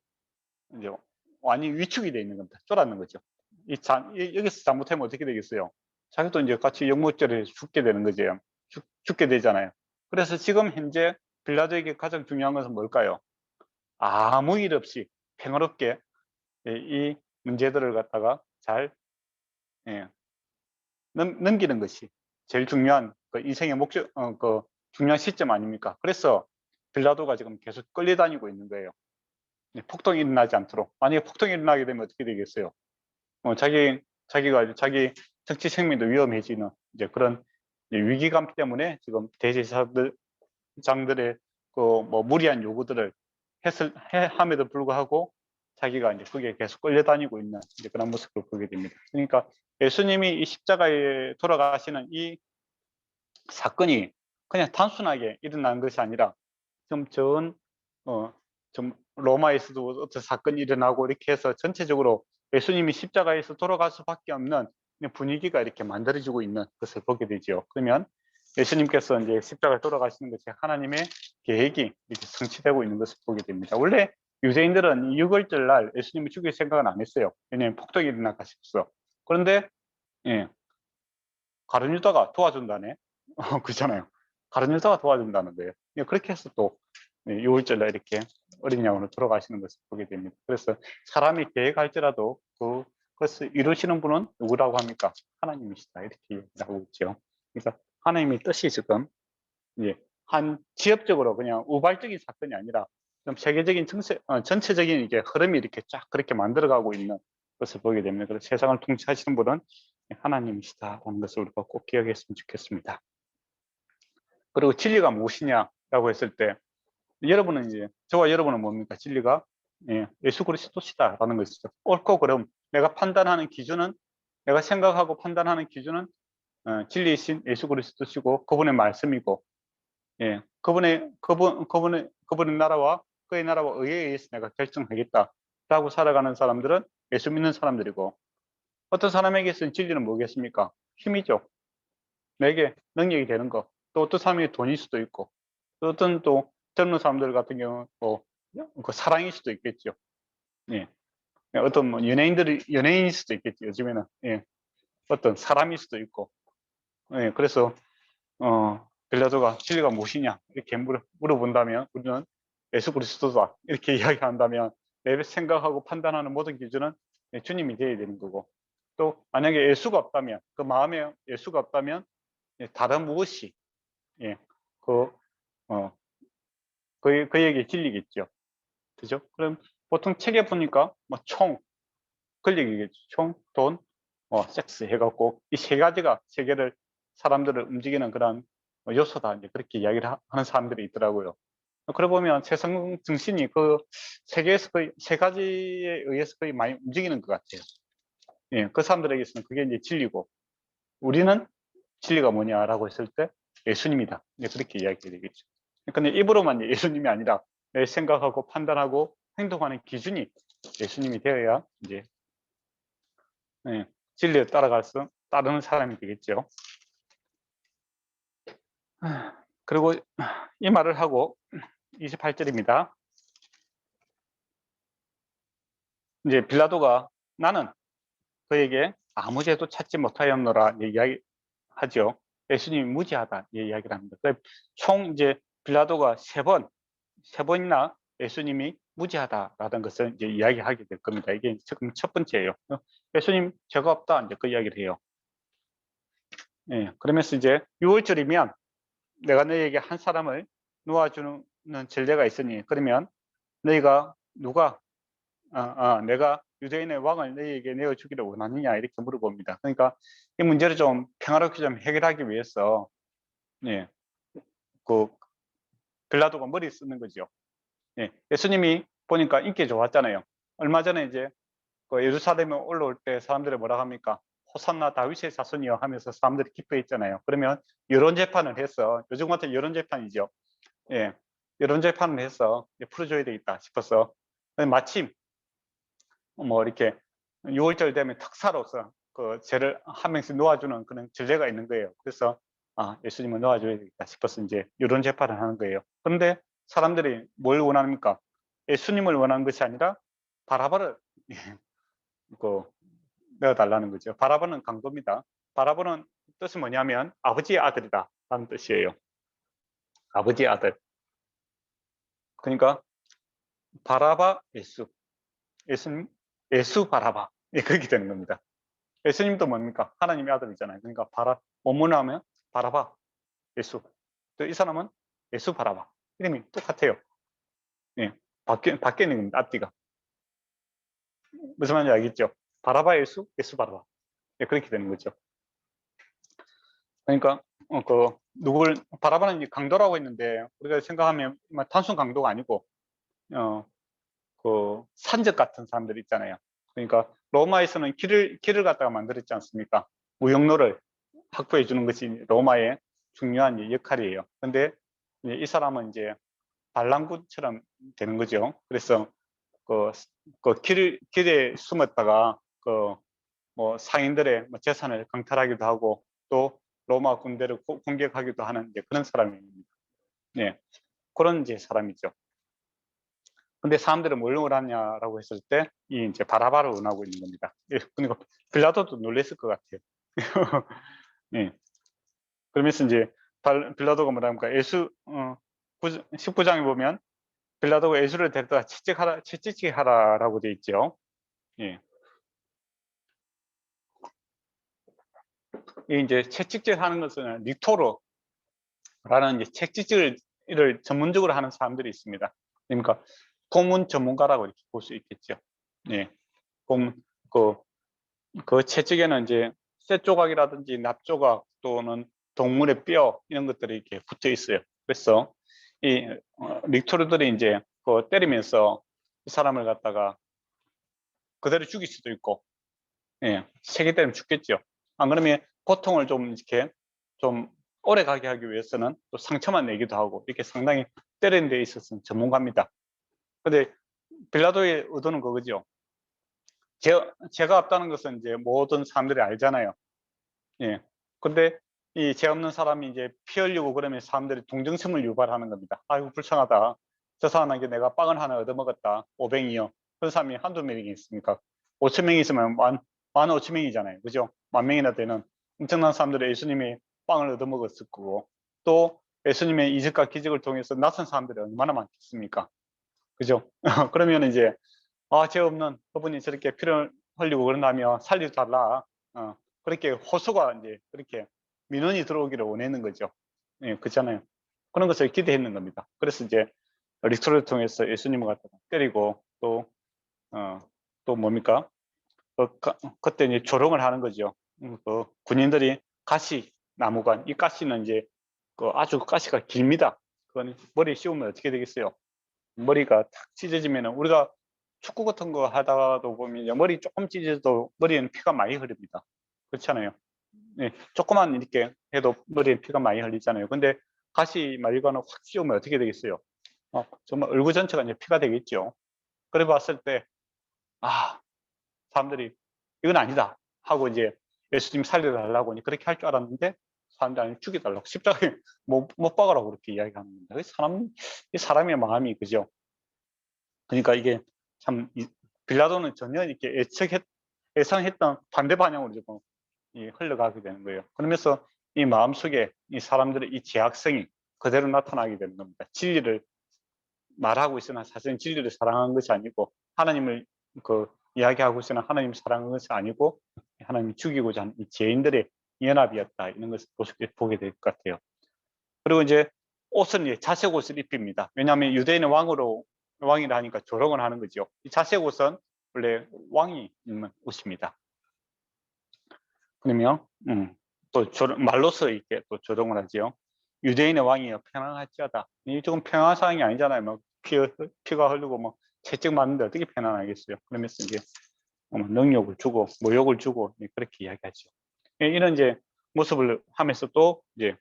완전히 위축이 돼 있는 겁니다. 쫄았는 거죠. 여기서 잘못하면 어떻게 되겠어요? 자기도 이제 같이 영모죄를 죽게 되는 거죠. 죽게 되잖아요. 그래서 지금 현재 빌라도에게 가장 중요한 것은 뭘까요? 아무 일 없이 평화롭게 이 문제들을 갖다가 잘 넘기는 것이 제일 중요한 인생의 목적, 중요한 시점 아닙니까? 그래서 빌라도가 지금 계속 끌려다니고 있는 거예요. 폭동이 일어나지 않도록. 만약에 폭동이 일어나게 되면 어떻게 되겠어요? 자기 정치 생명도 위험해지는 이제 그런 위기감 때문에 지금 대제사장들의 무리한 요구들을 함에도 불구하고 자기가 이제 그게 계속 끌려다니고 있는 이제 그런 모습을 보게 됩니다. 그러니까 예수님이 이 십자가에 돌아가시는 이 사건이 그냥 단순하게 일어난 것이 아니라 좀 로마에서도 어떤 사건이 일어나고 이렇게 해서 전체적으로 예수님이 십자가에서 돌아갈 수밖에 없는 분위기가 이렇게 만들어지고 있는 것을 보게 되죠. 그러면 예수님께서 이제 십자가에 돌아가시는 것이 하나님의 계획이 이렇게 성취되고 있는 것을 보게 됩니다. 원래 유대인들은 6월절 날 예수님을 죽일 생각은 안 했어요. 왜냐하면 폭동이 일어날까 싶어서. 그런데 가룟 유다가 도와준다네. 그렇잖아요. 가룟 유다가 도와준다는 거예요. 그렇게 해서 또 6월절 날 이렇게 어린 양으로 돌아가시는 것을 보게 됩니다. 그래서 사람이 계획할지라도 그것을 이루시는 분은 누구라고 합니까? 하나님이시다. 이렇게 얘기하고 있죠. 그러니까 하나님의 뜻이 지금 한 지역적으로 그냥 우발적인 사건이 아니라 좀 세계적인 전체적인 이게 흐름이 이렇게 쫙 그렇게 만들어가고 있는 것을 보게 됩니다. 그래서 세상을 통치하시는 분은 하나님이시다라는 것을 우리가 꼭 기억했으면 좋겠습니다. 그리고 진리가 무엇이냐라고 했을 때 여러분은 이제 저와 여러분은 뭡니까? 진리가 예수 그리스도시다라는 것이죠. 옳고 그름 내가 판단하는 기준은 내가 생각하고 판단하는 기준은 진리이신 예수 그리스도시고 그분의 말씀이고 그분의 나라와 그의 나라와 의에 의해서 내가 결정하겠다라고 살아가는 사람들은 예수 믿는 사람들이고 어떤 사람에게서는 진리는 뭐겠습니까? 힘이죠. 내게 능력이 되는 거. 또 어떤 사람이 돈일 수도 있고 또 어떤 또 젊은 사람들 같은 경우는 그 사랑일 수도 있겠죠. 예. 어떤 뭐 연예인일 수도 있겠죠. 요즘에는 어떤 사람일 수도 있고. 그래서 빌라도가 진리가 무엇이냐 이렇게 물어본다면 우리는 예수 그리스도다 이렇게 이야기한다면 내 생각하고 판단하는 모든 기준은 주님이 되어야 되는 거고 또 만약에 예수가 없다면 그 마음에 예수가 없다면 다른 무엇이 그 그에게 진리겠죠. 그죠? 그럼 보통 책에 보니까 뭐 권력이겠죠. 돈, 섹스 해갖고 이 세 가지가 세계를 사람들을 움직이는 그런 요소다 이제 그렇게 이야기를 하는 사람들이 있더라고요. 그래 보면 세상 정신이 그 세계에서 거의 세 가지에 의해서 거의 많이 움직이는 것 같아요. 그 사람들에게서는 그게 이제 진리고 우리는 진리가 뭐냐라고 했을 때 예수님이다. 그렇게 이야기가 되겠죠. 근데 입으로만 예수님이 아니라 내 생각하고 판단하고 행동하는 기준이 예수님이 되어야 이제 진리에 따르는 사람이 되겠죠. 그리고 이 말을 하고 28절입니다. 이제 빌라도가 나는 그에게 아무 죄도 찾지 못하였노라 이야기하죠. 예수님이 무죄하다 이야기를 합니다. 총 이제 빌라도가 세 번이나 예수님이 무죄하다라는 것을 이제 이야기하게 될 겁니다. 이게 지금 첫 번째예요. 예수님 죄가 없다 이제 그 이야기를 해요. 그러면서 이제 6월절이면 내가 너희에게 한 사람을 놓아주는 전례가 있으니 그러면 너희가 내가 유대인의 왕을 너희에게 내어주기를 원하느냐 이렇게 물어봅니다. 그러니까 이 문제를 좀 평화롭게 좀 해결하기 위해서 그 빌라도가 머리 쓰는 거죠. 예수님이 보니까 인기 좋았잖아요. 얼마 전에 이제 그 예루살렘에 올라올 때 사람들이 뭐라 합니까? 호산나 다윗의 자손이여 하면서 사람들이 기뻐했잖아요. 그러면 여론 재판을 해서 요즘 같은 여론 재판이죠. 여론 재판을 해서 풀어줘야 되겠다 싶어서 마침 뭐 이렇게 6월절 되면 특사로서 그 죄를 한 명씩 놓아주는 그런 전례가 있는 거예요. 그래서 예수님을 놓아줘야 되겠다 싶어서 이제 여론 재판을 하는 거예요. 그런데 사람들이 뭘 원합니까? 예수님을 원하는 것이 아니라 바라바를 그 넣어달라는 거죠. 바라바는 강도입니다. 바라바는 뜻이 뭐냐면 아버지의 아들이다 라는 뜻이에요. 아버지의 아들. 그러니까 바라바 예수님 예수 바라바 그렇게 되는 겁니다. 예수님도 뭡니까? 하나님의 아들이잖아요. 그러니까 원문을 하면 바라바 예수. 또 이 사람은 예수 바라바. 이름이 똑같아요. 바뀌는 겁니다. 앞뒤가. 무슨 말인지 알겠죠? 바라바 예수, 예수 바라바. 그렇게 되는 거죠. 그러니까 누굴 바라바는 이제 강도라고 했는데 우리가 생각하면 단순 강도가 아니고 그 산적 같은 사람들 있잖아요. 그러니까 로마에서는 길을 갖다가 만들었지 않습니까? 무역로를 확보해 주는 것이 로마의 중요한 역할이에요. 근데 이 사람은 이제 반란군처럼 되는 거죠. 그래서 길에 숨었다가 뭐 상인들의 재산을 강탈하기도 하고 또 로마 군대를 공격하기도 하는 그런 사람입니다. 그런 이제 사람이죠. 근데 사람들은 뭘 원하냐라고 했을 때 이 이제 바라바를 원하고 있는 겁니다. 그러니까 빌라도도 놀랐을 것 같아요. 그러면서 이제 빌라도가 뭐랍니까? 19장에 보면 빌라도가 예수를 데려다 채찍질 하라라고 되어 있죠. 이 이제 채찍질 하는 것은 리토로라는 이제 채찍질을 전문적으로 하는 사람들이 있습니다. 그러니까 고문 전문가라고 이렇게 볼 수 있겠죠. 그 채찍에는 이제 쇠 조각이라든지 납 조각 또는 동물의 뼈 이런 것들이 이렇게 붙어 있어요. 그래서 이 릭토르들이 이제 그 때리면서 이 사람을 갖다가 그대로 죽일 수도 있고, 예, 세게 때리면 죽겠죠. 안 그러면 고통을 좀 이렇게 좀 오래 가게 하기 위해서는 또 상처만 내기도 하고, 이렇게 상당히 때리는 데 있어서는 전문가입니다. 근데 빌라도의 의도는 그거죠. 죄가 없다는 것은 이제 모든 사람들이 알잖아요. 예. 근데 이 죄 없는 사람이 이제 피 흘리고 그러면 사람들이 동정심을 유발하는 겁니다. 아이고, 불쌍하다. 저 사람에게 내가 빵을 하나 얻어먹었다. 오뱅이요. 그런 사람이 한두 명이 있습니까? 5천 명이 있으면 만 5천 명이잖아요. 그죠? 만 명이나 되는 엄청난 사람들이 예수님이 빵을 얻어먹었을 거고, 또 예수님의 이적과 기적을 통해서 낯선 사람들이 얼마나 많겠습니까? 그죠? 그러면 이제 죄 없는 그분이 저렇게 피를 흘리고 그런다면 살려달라. 그렇게 호소가 이제 그렇게 민원이 들어오기를 원하는 거죠. 예, 그렇잖아요. 그런 것을 기대했는 겁니다. 그래서 이제 리스토를 통해서 예수님을 갖다가 때리고 또, 또 뭡니까? 그때 이제 조롱을 하는 거죠. 그 군인들이 가시 나무관, 이 가시는 이제 그 아주 가시가 깁니다. 그건 머리에 씌우면 어떻게 되겠어요? 머리가 탁 찢어지면 우리가 축구 같은 거 하다가도 보면 머리 조금 찢어도 머리에는 피가 많이 흐릅니다. 그렇잖아요. 네, 조금만 이렇게 해도 머리에 피가 많이 흘리잖아요. 근데 가시 말거나 확 씌우면 어떻게 되겠어요? 정말 얼굴 전체가 이제 피가 되겠죠. 그래 봤을 때, 사람들이 이건 아니다 하고 이제 예수님 살려달라고 그렇게 할 줄 알았는데, 사람들이 아니 죽여달라고 십자가에 못 박으라고 그렇게 이야기하는 겁니다. 이 사람의 마음이, 그죠? 그러니까 이게 참 빌라도는 전혀 이렇게 예상했던 반대 방향으로 지금 흘러가게 되는 거예요. 그러면서 이 마음속에 이 사람들의 이 제약성이 그대로 나타나게 되는 겁니다. 진리를 말하고 있으나 사실은 진리를 사랑하는 것이 아니고, 하나님을 그 이야기하고 있으나 하나님을 사랑하는 것이 아니고 하나님이 죽이고자 하는 이 죄인들의 연합이었다, 이런 것을 보게 될 것 같아요. 그리고 이제 옷은 이제 자색 옷을 입힙니다. 왜냐하면 유대인의 왕이라 하니까 조롱을 하는 거죠. 이 자색 옷은 원래 왕이 입는 옷입니다. 그러면 또 말로서 이렇게 또 조롱을 하죠. 유대인의 왕이여 편안할지어다. 이 조금 편안한 상황이 아니잖아요. 막 피가 흐르고 뭐 채찍 맞는데 어떻게 편안하겠어요. 그러면서 이제 능욕을 주고 모욕을 주고 그렇게 이야기하죠. 이런 이제 모습을 하면서 또 이제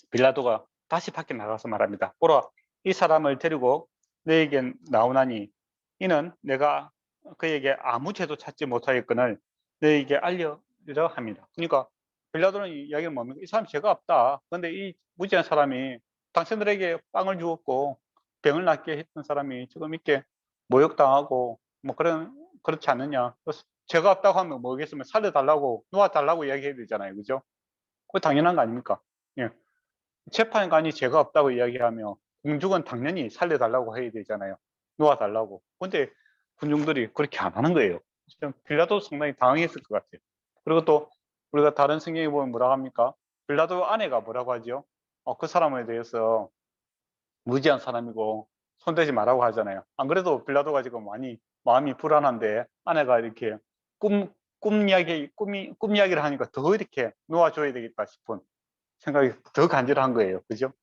빌라도가 다시 밖에 나가서 말합니다. 보라, 이 사람을 데리고 너에게 나오나니 이는 내가 그에게 아무 죄도 찾지 못하였거늘 너에게 알려주려 합니다. 그러니까 빌라도는 이야기는 뭡니까? 이 사람 죄가 없다. 그런데 이 무지한 사람이 당신들에게 빵을 주었고 병을 낫게 했던 사람이 지금 이렇게 모욕당하고 뭐 그렇지 않느냐. 죄가 없다고 하면 뭐겠으면 살려달라고, 놓아달라고 이야기해야 되잖아요. 그죠? 그거 당연한 거 아닙니까? 예. 재판관이 죄가 없다고 이야기하며 군중은 당연히 살려달라고 해야 되잖아요. 놓아달라고. 근데 군중들이 그렇게 안 하는 거예요. 빌라도 상당히 당황했을 것 같아요. 그리고 또 우리가 다른 성경에 보면 뭐라고 합니까? 빌라도 아내가 뭐라고 하죠? 그 사람에 대해서 무지한 사람이고 손대지 말라고 하잖아요. 안 그래도 빌라도가 지금 많이 마음이 불안한데 아내가 이렇게 꿈 이야기를 하니까 더 이렇게 놓아줘야 되겠다 싶은 생각이 더 간절한 거예요. 그죠?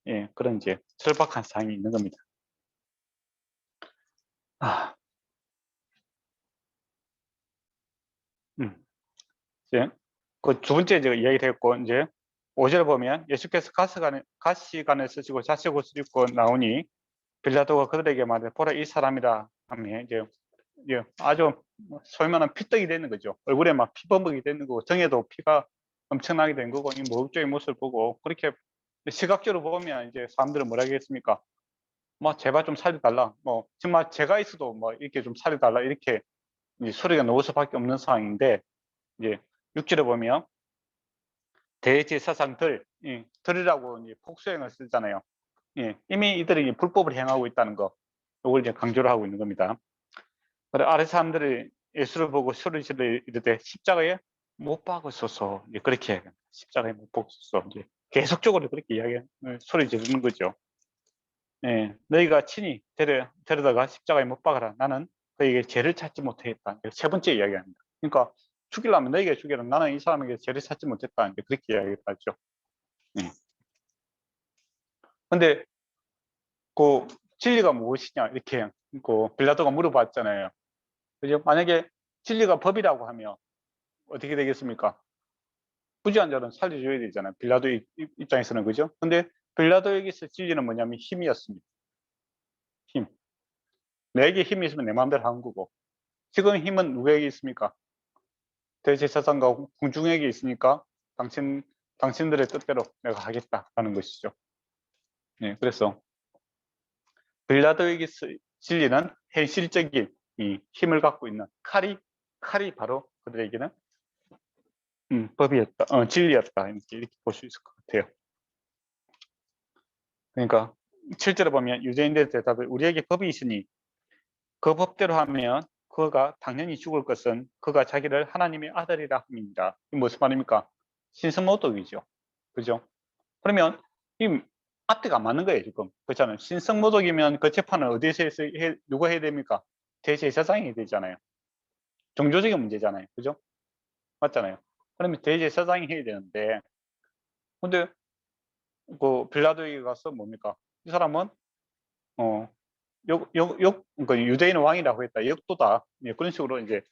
예, 그런 이제 절박한 상황이 있는 겁니다. 이제 그 두 번째 제가 이야기를 했고, 이제 5절 보면 예수께서 가시관을 쓰시고 자색 옷을 입고 나오니 빌라도가 그들에게 말해 보라 이 사람이라 하며 이제 아주 소위 말하는 피떡이 되는 거죠. 얼굴에 막 피범벅이 되는 거고 등에도 피가 엄청나게 된 거고 이 모욕적인 모습을 보고 그렇게 시각적으로 보면 이제 사람들은 뭐라 하겠습니까? 뭐 제발 좀 살려달라. 뭐 정말 제가 있어도 뭐 이렇게 좀 살려달라 이렇게 이제 소리가 나올 수밖에 없는 상황인데 이제 6절에 보면 대제사장들 들이라고 이제 복수행을 쓰잖아요. 이미 이들이 불법을 행하고 있다는 거, 이걸 이제 강조를 하고 있는 겁니다. 그래 아래 사람들이 예수를 보고 소리 지르 이르되 십자가에 못 박으소서 그렇게 십자가에 못 박으소서 이제 계속적으로 그렇게 소리 지르는 거죠. 너희가 친히 데려다가 십자가에 못 박아라. 나는 그에게 죄를 찾지 못하겠다. 세 번째 이야기합니다. 그러니까 죽이려면 너에게 죽이라. 나는 이 사람에게 죄를 찾지 못했다. 이제 그렇게 이야기를 하죠. 근데 그 진리가 무엇이냐 이렇게 그 빌라도가 물어봤잖아요. 그죠? 만약에 진리가 법이라고 하면 어떻게 되겠습니까? 부지한 자는 살려줘야 되잖아요. 빌라도 입장에서는. 그죠? 근데 빌라도에게서 진리는 뭐냐면 힘이었습니다. 힘. 내게 힘이 있으면 내 마음대로 하는 거고, 지금 힘은 누구에게 있습니까? 대제사장과 군중에게 있으니까 당신들의 뜻대로 내가 하겠다라는 것이죠. 네, 그래서 빌라도에게서 진리는 현실적인 이 힘을 갖고 있는 칼이 바로 그들에게는 법이었다, 진리였다, 이렇게 볼 수 있을 것 같아요. 그러니까 실제로 보면 유대인들의 대답을 우리에게 법이 있으니 그 법대로 하면 그가 당연히 죽을 것은 그가 자기를 하나님의 아들이라 함입니다. 이 무슨 말입니까? 신성모독이죠. 그죠? 그러면 이 앞뒤가 안 맞는 거예요, 지금. 그렇잖아요. 신성모독이면 그 재판을 어디에서 누가 해야 됩니까? 대제사장이 해야 되잖아요. 종교적인 문제잖아요. 그죠? 맞잖아요. 그러면 대제사장이 해야 되는데, 근데 그 빌라도에게 가서 뭡니까? 이 사람은 그러니까 유대인 왕이라고 했다. 역도다. 예, 그런 식으로 이제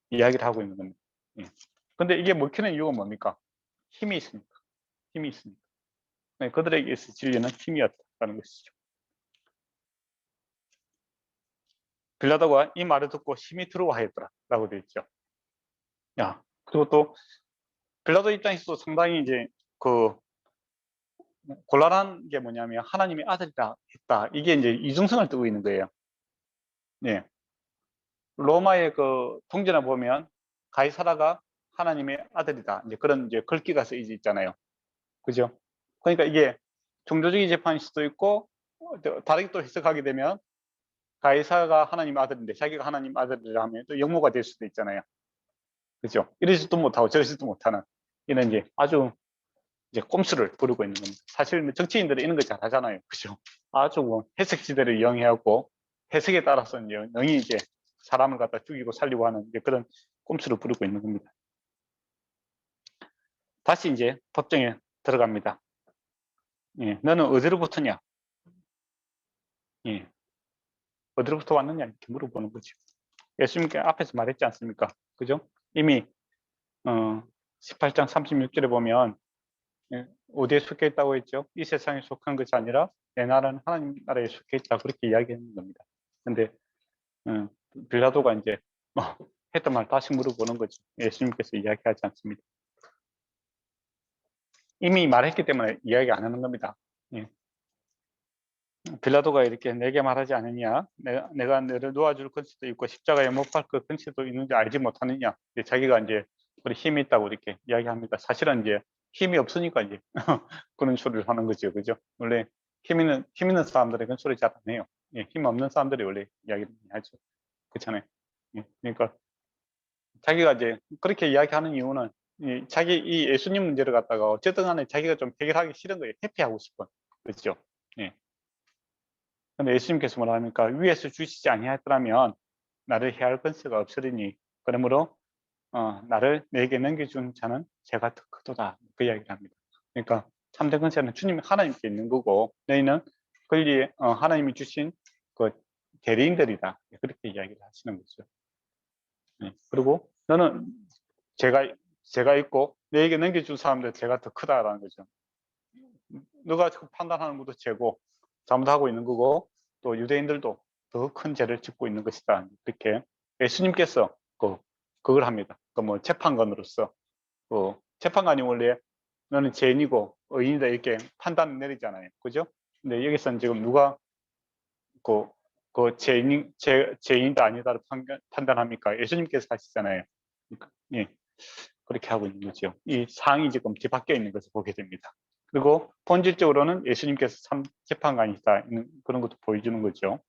이야기를 하고 있는 겁니다. 예. 근데 이게 먹히는 이유가 뭡니까? 힘이 있으니까. 힘이 있으니까. 네, 그들에게 있어 진리는 힘이었다는 것이죠. 빌라도가 이 말을 듣고 힘이 들어와했더라 라고 되어 있죠. 야, 그리고 또 빌라도 입장에서도 상당히 이제 그 곤란한 게 뭐냐면 하나님의 아들이라 했다. 이게 이제 이중성을 띠고 있는 거예요. 예. 로마의 그 통전에 보면 가이사라가 하나님의 아들이다. 이제 그런 이제 글귀가 쓰여져 있잖아요. 그죠? 그러니까 이게 종교적인 재판일 수도 있고 다르게 또 해석하게 되면 가이사가 하나님의 아들인데 자기가 하나님 아들이라 하면 또 영모가 될 수도 있잖아요. 그죠? 이러지도 못하고 저러지도 못하는 이런 이제 아주 이제 꼼수를 부르고 있는 겁니다. 사실 정치인들이 이런 거 잘 하잖아요. 그죠? 아주 뭐 해석지대를 이용해갖고 해석에 따라서 영이 이제 사람을 갖다 죽이고 살리고 하는 이제 그런 꼼수를 부르고 있는 겁니다. 다시 이제 법정에 들어갑니다. 예, 너는 어디로부터냐? 예, 어디로부터 왔느냐? 이렇게 물어보는 거죠. 예수님께 앞에서 말했지 않습니까? 그죠? 이미 18장 36절에 보면 어디에 속해 있다고 했죠? 이 세상에 속한 것이 아니라 내 나라는 하나님 나라에 속해 있다 그렇게 이야기하는 겁니다. 근데 빌라도가 이제 했던 말 다시 물어보는 거죠. 예수님께서 이야기하지 않습니다. 이미 말했기 때문에 이야기 안 하는 겁니다. 예. 빌라도가 이렇게 내게 말하지 않느냐? 내가 너를 놓아줄 근처도 있고 십자가에 못 박을 근처도 있는지 알지 못하느냐? 자기가 이제 우리 힘이 있다고 이렇게 이야기합니다. 사실은 이제 힘이 없으니까 이제 그런 소리를 하는 거죠, 그죠? 원래 힘 있는 사람들은 그런 소리 잘 안 해요. 예, 힘 없는 사람들이 원래 이야기를 많이 하죠. 그렇잖아요. 예, 그러니까 자기가 이제 그렇게 이야기하는 이유는 자기 이 예수님 문제를 갖다가 어쨌든 간에 자기가 좀 해결하기 싫은 거예요. 회피하고 싶은. 그렇죠? 예. 근데 예수님께서 뭐라 합니까? 위에서 주시지 아니하였더라면 나를 해할 권세가 없으리니 그러므로 나를 내게 넘겨준 자는 제가 더 크도다. 그 이야기를 합니다. 그러니까 참된 권세는 주님 하나님께 있는 거고 너희는 권리에 하나님이 주신 그 대리인들이다. 그렇게 이야기를 하시는 거죠. 네. 그리고 너는 제가 있고 너에게 넘겨준 사람들 제가 더 크다라는 거죠. 너가 판단하는 것도 죄고 잘못하고 있는 거고 또 유대인들도 더 큰 죄를 짓고 있는 것이다. 이렇게 예수님께서 그걸 합니다. 뭐 재판관으로서 재판관이 원래 너는 죄인이고 의인이다 이렇게 판단을 내리잖아요. 그죠? 근데 여기서는 지금 누가 죄인이다 아니다를 판단합니까? 예수님께서 하시잖아요. 예, 그렇게 하고 있는 거죠. 이 상이 지금 뒤바뀌어 있는 것을 보게 됩니다. 그리고 본질적으로는 예수님께서 참 재판관이다 그런 것도 보여주는 거죠.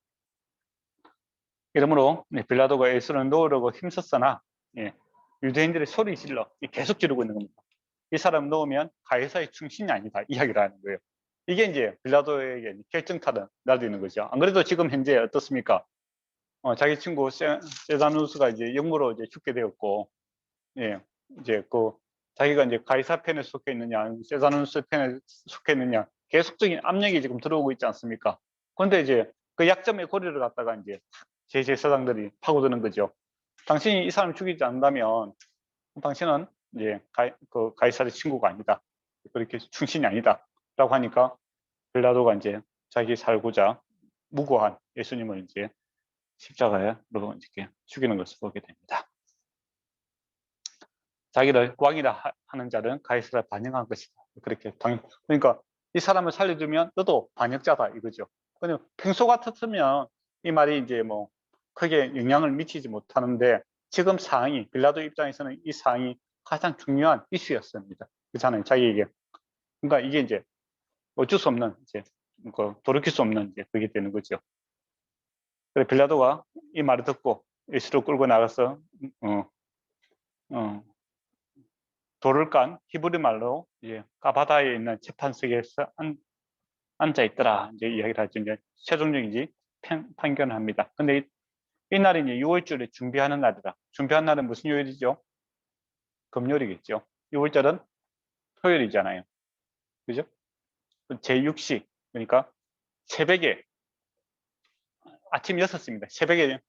이러므로 빌라도가 예수를 놓으려고 힘썼으나 유대인들의 소리 질러 계속 지르고 있는 겁니다. 이 사람 놓으면 가이사의 충신이 아니다 이야기를 하는 거예요. 이게 이제 빌라도에게 결정타는 날도 있는 거죠. 안 그래도 지금 현재 어떻습니까? 자기 친구 세다누스가 이제 역무로 이제 죽게 되었고 예, 이제 자기가 이제 가이사 편에 속해 있느냐, 세사누스 편에 속해 있느냐, 계속적인 압력이 지금 들어오고 있지 않습니까? 그런데 이제 그 약점의 고리를 갖다가 이제 제사장들이 파고드는 거죠. 당신이 이 사람을 죽이지 않는다면 당신은 이제 가이사의 친구가 아니다. 그렇게 충신이 아니다. 라고 하니까 빌라도가 이제 자기 살고자 무고한 예수님을 이제 십자가에 이렇게 죽이는 것을 보게 됩니다. 자기를 왕이라 하는 자는 가이사를 반영한 것이다. 그렇게 그러니까 이 사람을 살려주면 너도 반역자다 이거죠. 근데 평소 같았으면 이 말이 이제 뭐 크게 영향을 미치지 못하는데 지금 상황이 빌라도 입장에서는 이 상황이 가장 중요한 이슈였습니다. 그렇잖아요. 자기에게. 그러니까 이게 이제 어쩔 수 없는 이제 돌이킬 수 없는 이제 그게 되는 거죠. 그래 빌라도가 이 말을 듣고 예수를 끌고 나가서 돌을 깐 히브리 말로 이제 가바다에 있는 재판석에서 앉아 있더라 이제 이야기를 하죠. 이제 최종적인 판결을 합니다. 근데 이 날이 이제 6월절에 준비하는 날이다. 준비한 날은 무슨 요일이죠? 금요일이겠죠. 6월절은 토요일이잖아요. 그죠? 제6시 그러니까 새벽에 아침 6시입니다. 새벽에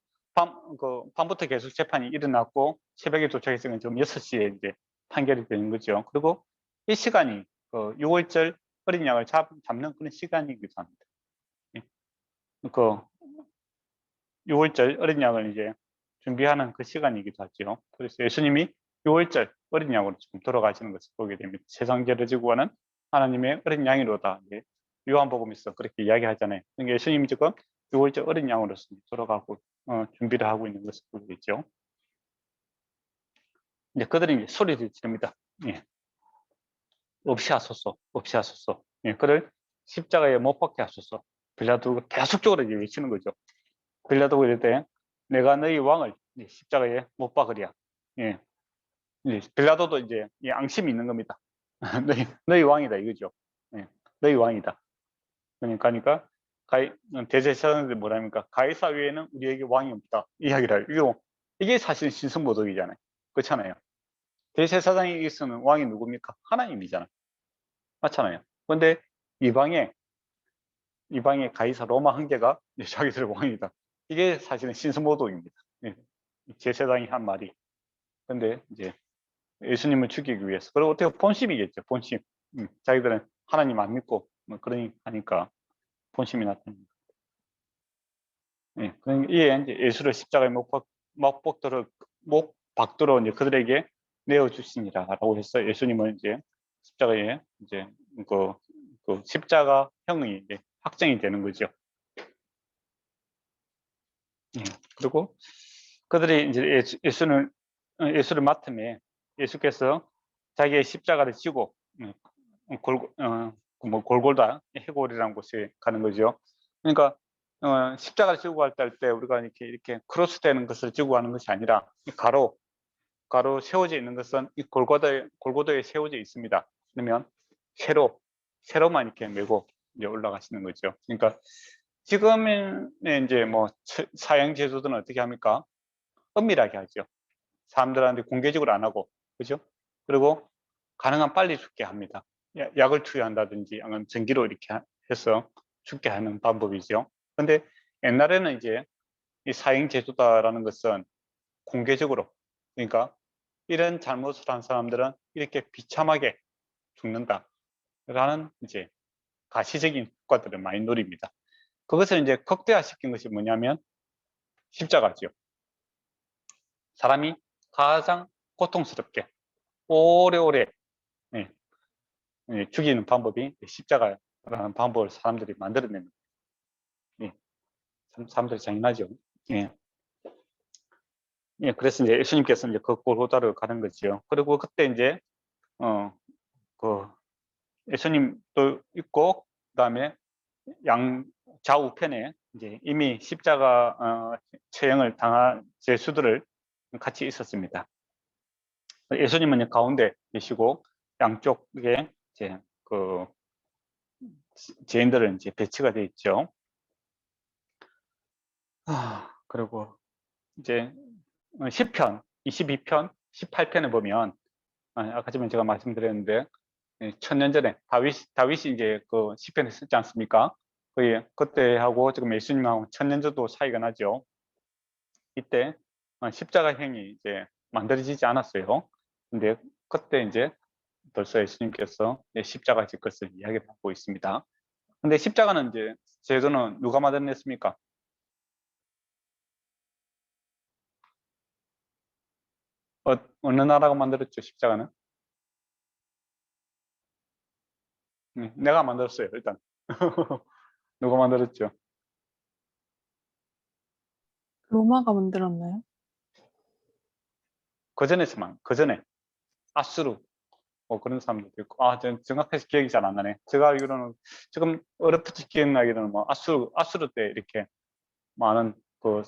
밤부터 계속 재판이 일어났고 새벽에 도착했으면 지금 6시에 이제 판결이 되는 거죠. 그리고 이 시간이 6월절 어린 양을 잡는 그런 시간이기도 합니다. 그 6월절 어린 양을 이제 준비하는 그 시간이기도 하죠. 그래서 예수님이 6월절 어린 양으로 지금 돌아가시는 것을 보게 됩니다. 세상 죄를 지고 가는 하나님의 어린 양이로다. 요한복음에서 그렇게 이야기하잖아요. 그러니까 예수님이 지금 6월절 어린 양으로서 돌아가고 준비를 하고 있는 것을 보게 되죠. 이제 그들이 이제 소리를 지릅니다. 예. 없이 하소서, 없이 하소서. 예. 그를 십자가에 못 박게 하소서. 빌라도가 계속적으로 이제 외치는 거죠. 빌라도가 이럴 때 내가 너희 왕을 십자가에 못 박으랴. 예. 빌라도도 이제 앙심이 있는 겁니다. 너희 왕이다 이거죠. 예. 너희 왕이다. 그러니까 대제사장들이 뭐랍니까? 가이사 외에는 우리에게 왕이 없다. 이야기를 해요. 이게 사실 신성모독이잖아요. 그렇잖아요. 대제사장에게서는 왕이 누굽니까? 하나님이잖아요. 맞잖아요. 그런데 이방의 가이사 로마 황제가 자기들 왕이다. 이게 사실은 신성모독입니다. 예. 제사장이 한 말이. 근데 이제 예수님을 죽이기 위해서. 그리고 어떻게 본심이겠죠. 본심. 자기들은 하나님 안 믿고 뭐 그러니 하니까 본심이 나타납니다. 예, 이에 이제 예수를 십자가에 못 박도록 이제 그들에게 내어 주시니라라고 해서 예수님은 이제 십자가에 이제 그 십자가형이 이제 확정이 되는 거죠. 예, 그리고 그들이 이제 예수를 맡음에 예수께서 자기의 십자가를 지고 골골다 해골이라는 곳에 가는 거죠. 그러니까 십자가를 지고 갈 때 우리가 이렇게 크로스 되는 것을 지고 가는 것이 아니라 가로 세워져 있는 것은 이 골고다에 세워져 있습니다. 그러면 세로만 이렇게 메고 이제 올라가시는 거죠. 그러니까 지금의 이제 뭐 사형 제도들은 어떻게 합니까? 은밀하게 하죠. 사람들한테 공개적으로 안 하고, 그죠? 그리고 가능한 빨리 죽게 합니다. 약을 투여한다든지 아니면 전기로 이렇게 해서 죽게 하는 방법이죠. 근데 옛날에는 이제 이 사형 제도다라는 것은 공개적으로, 그러니까 이런 잘못을 한 사람들은 이렇게 비참하게 죽는다라는 이제 가시적인 효과들을 많이 노립니다. 그것을 이제 극대화시킨 것이 뭐냐면 십자가죠. 사람이 가장 고통스럽게 오래오래 죽이는 방법이 십자가라는 방법을 사람들이 만들어낸 거예요. 사람들이 잔인하죠. 그래서 이제 예수님께서 이제 그 골고다를 가는 거죠. 그리고 그때 이제 그 예수님도 있고 그다음에 좌우편에 이제 이미 십자가 처형을 당한 제수들을 같이 있었습니다. 예수님은 가운데 계시고 양쪽에 이제 그 죄인들은 이제 배치가 되어 있죠. 그리고 이제 시편 22편 18편에 보면 아까 전에 제가 말씀드렸는데 1000년 전에 다윗이 이제 그 시편을 썼지 않습니까? 그때하고 지금 예수님하고 1000년 정도 차이가 나죠. 이때 십자가형이 이제 만들어지지 않았어요. 근데 그때 이제 벌써 예수님께서 십자가 질 것을 이야기하고 있습니다. 근데 십자가는 이제 제도는 누가 만들어냈습니까? 어느 나라가 만들었죠, 십자가는? 내가 만들었어요, 일단. 누가 만들었죠? 로마가 만들었나요? 그 전에 아수르 그런 사람들도 있고, 전 정확하게 기억이 잘 안 나네. 제가 알기로는 지금 어렴풋이 기억나기로는 뭐 아수르 때 이렇게 많은 그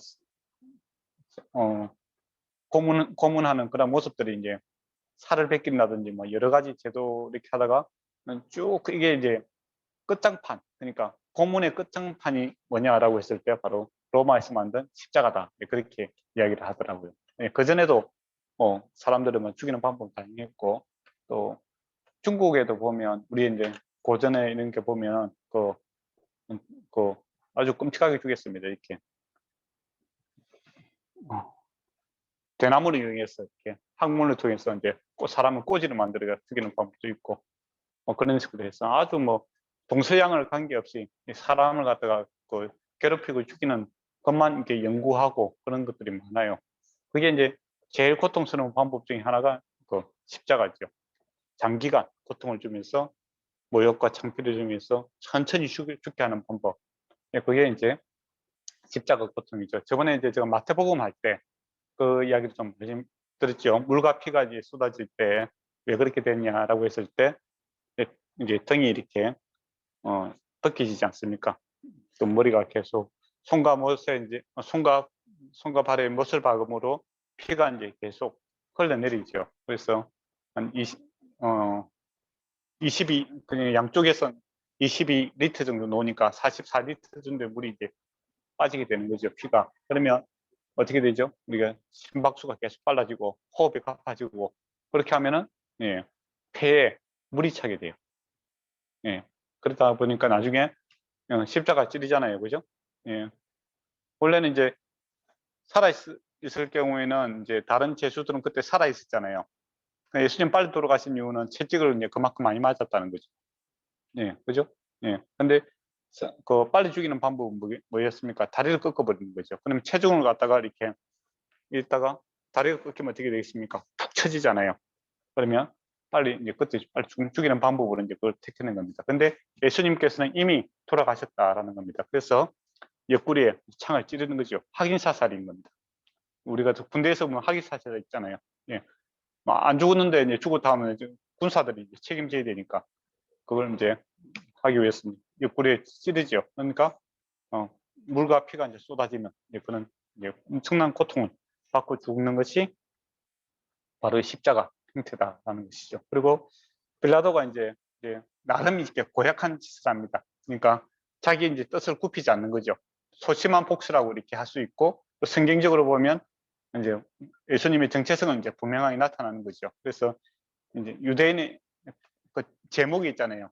고문하는 그런 모습들이 이제 살을 뺏긴다든지 뭐 여러 가지 제도 이렇게 하다가 쭉 이게 이제 끝장판, 그러니까 고문의 끝장판이 뭐냐라고 했을 때 바로 로마에서 만든 십자가다, 그렇게 이야기를 하더라고요. 그 전에도 사람들을 뭐 죽이는 방법 다양했고, 또 중국에도 보면 우리 이제 고전에 이런 게 보면 그 아주 끔찍하게 죽였습니다. 이렇게 대나무를 이용해서 이렇게 학문을 통해서 이제 사람을 꼬지를 만들어 죽이는 방법도 있고, 그런 식으로 해서 아주 뭐 동서양을 관계없이 사람을 갖다가 괴롭히고 죽이는 것만 이렇게 연구하고 그런 것들이 많아요. 그게 이제 제일 고통스러운 방법 중에 하나가 그 십자가죠. 장기간 고통을 주면서 모욕과 창피를 주면서 천천히 죽게 하는 방법. 그게 이제 십자가 고통이죠. 저번에 이제 제가 마태복음 할 때 그 이야기를 좀 들었죠. 물과 피가 이제 쏟아질 때 왜 그렇게 됐냐라고 했을 때 이제 등이 이렇게 벗겨지지 않습니까? 또 머리가 계속 손과 못에 이제 손과 발에 못을 박음으로 피가 이제 계속 흘러내리죠. 그래서 한 22 그냥 양쪽에서 22리터 정도 놓으니까 44리터 정도의 물이 이제 빠지게 되는 거죠, 피가. 그러면 어떻게 되죠? 우리가 심박수가 계속 빨라지고 호흡이 가빠지고, 그렇게 하면은 폐에 물이 차게 돼요. 그러다 보니까 나중에 십자가 찌르잖아요, 그죠? 원래는 이제 살아 있을 경우에는 이제 다른 제수들은 그때 살아 있었잖아요. 예수님 빨리 돌아가신 이유는 채찍을 이제 그만큼 많이 맞았다는 거죠. 그죠? 근데 그 빨리 죽이는 방법은 뭐였습니까? 다리를 꺾어버리는 거죠. 그러면 체중을 갖다가 이렇게 있다가 다리가 꺾이면 어떻게 되겠습니까? 툭 쳐지잖아요. 그러면 빨리 이제 그때 빨리 죽이는 방법으로 이제 그걸 택하는 겁니다. 근데 예수님께서는 이미 돌아가셨다라는 겁니다. 그래서 옆구리에 창을 찌르는 거죠. 확인 사살인 겁니다. 우리가 군대에서 보면 확인 사살 있잖아요. 안 죽었는데 이제 죽었다 하면 이제 군사들이 이제 책임져야 되니까 그걸 이제 하기 위해서 옆구리에 찌르죠. 그러니까 물과 피가 이제 쏟아지는 그런 이제 엄청난 고통을 받고 죽는 것이 바로 십자가 형태다라는 것이죠. 그리고 빌라도가 이제 나름 이렇게 고약한 짓을 합니다. 그러니까 자기 이제 뜻을 굽히지 않는 거죠. 소심한 복수라고 이렇게 할 수 있고, 또 성경적으로 보면 이제 예수님의 정체성은 이제 분명하게 나타나는 거죠. 그래서 이제 유대인의 그 제목이 있잖아요.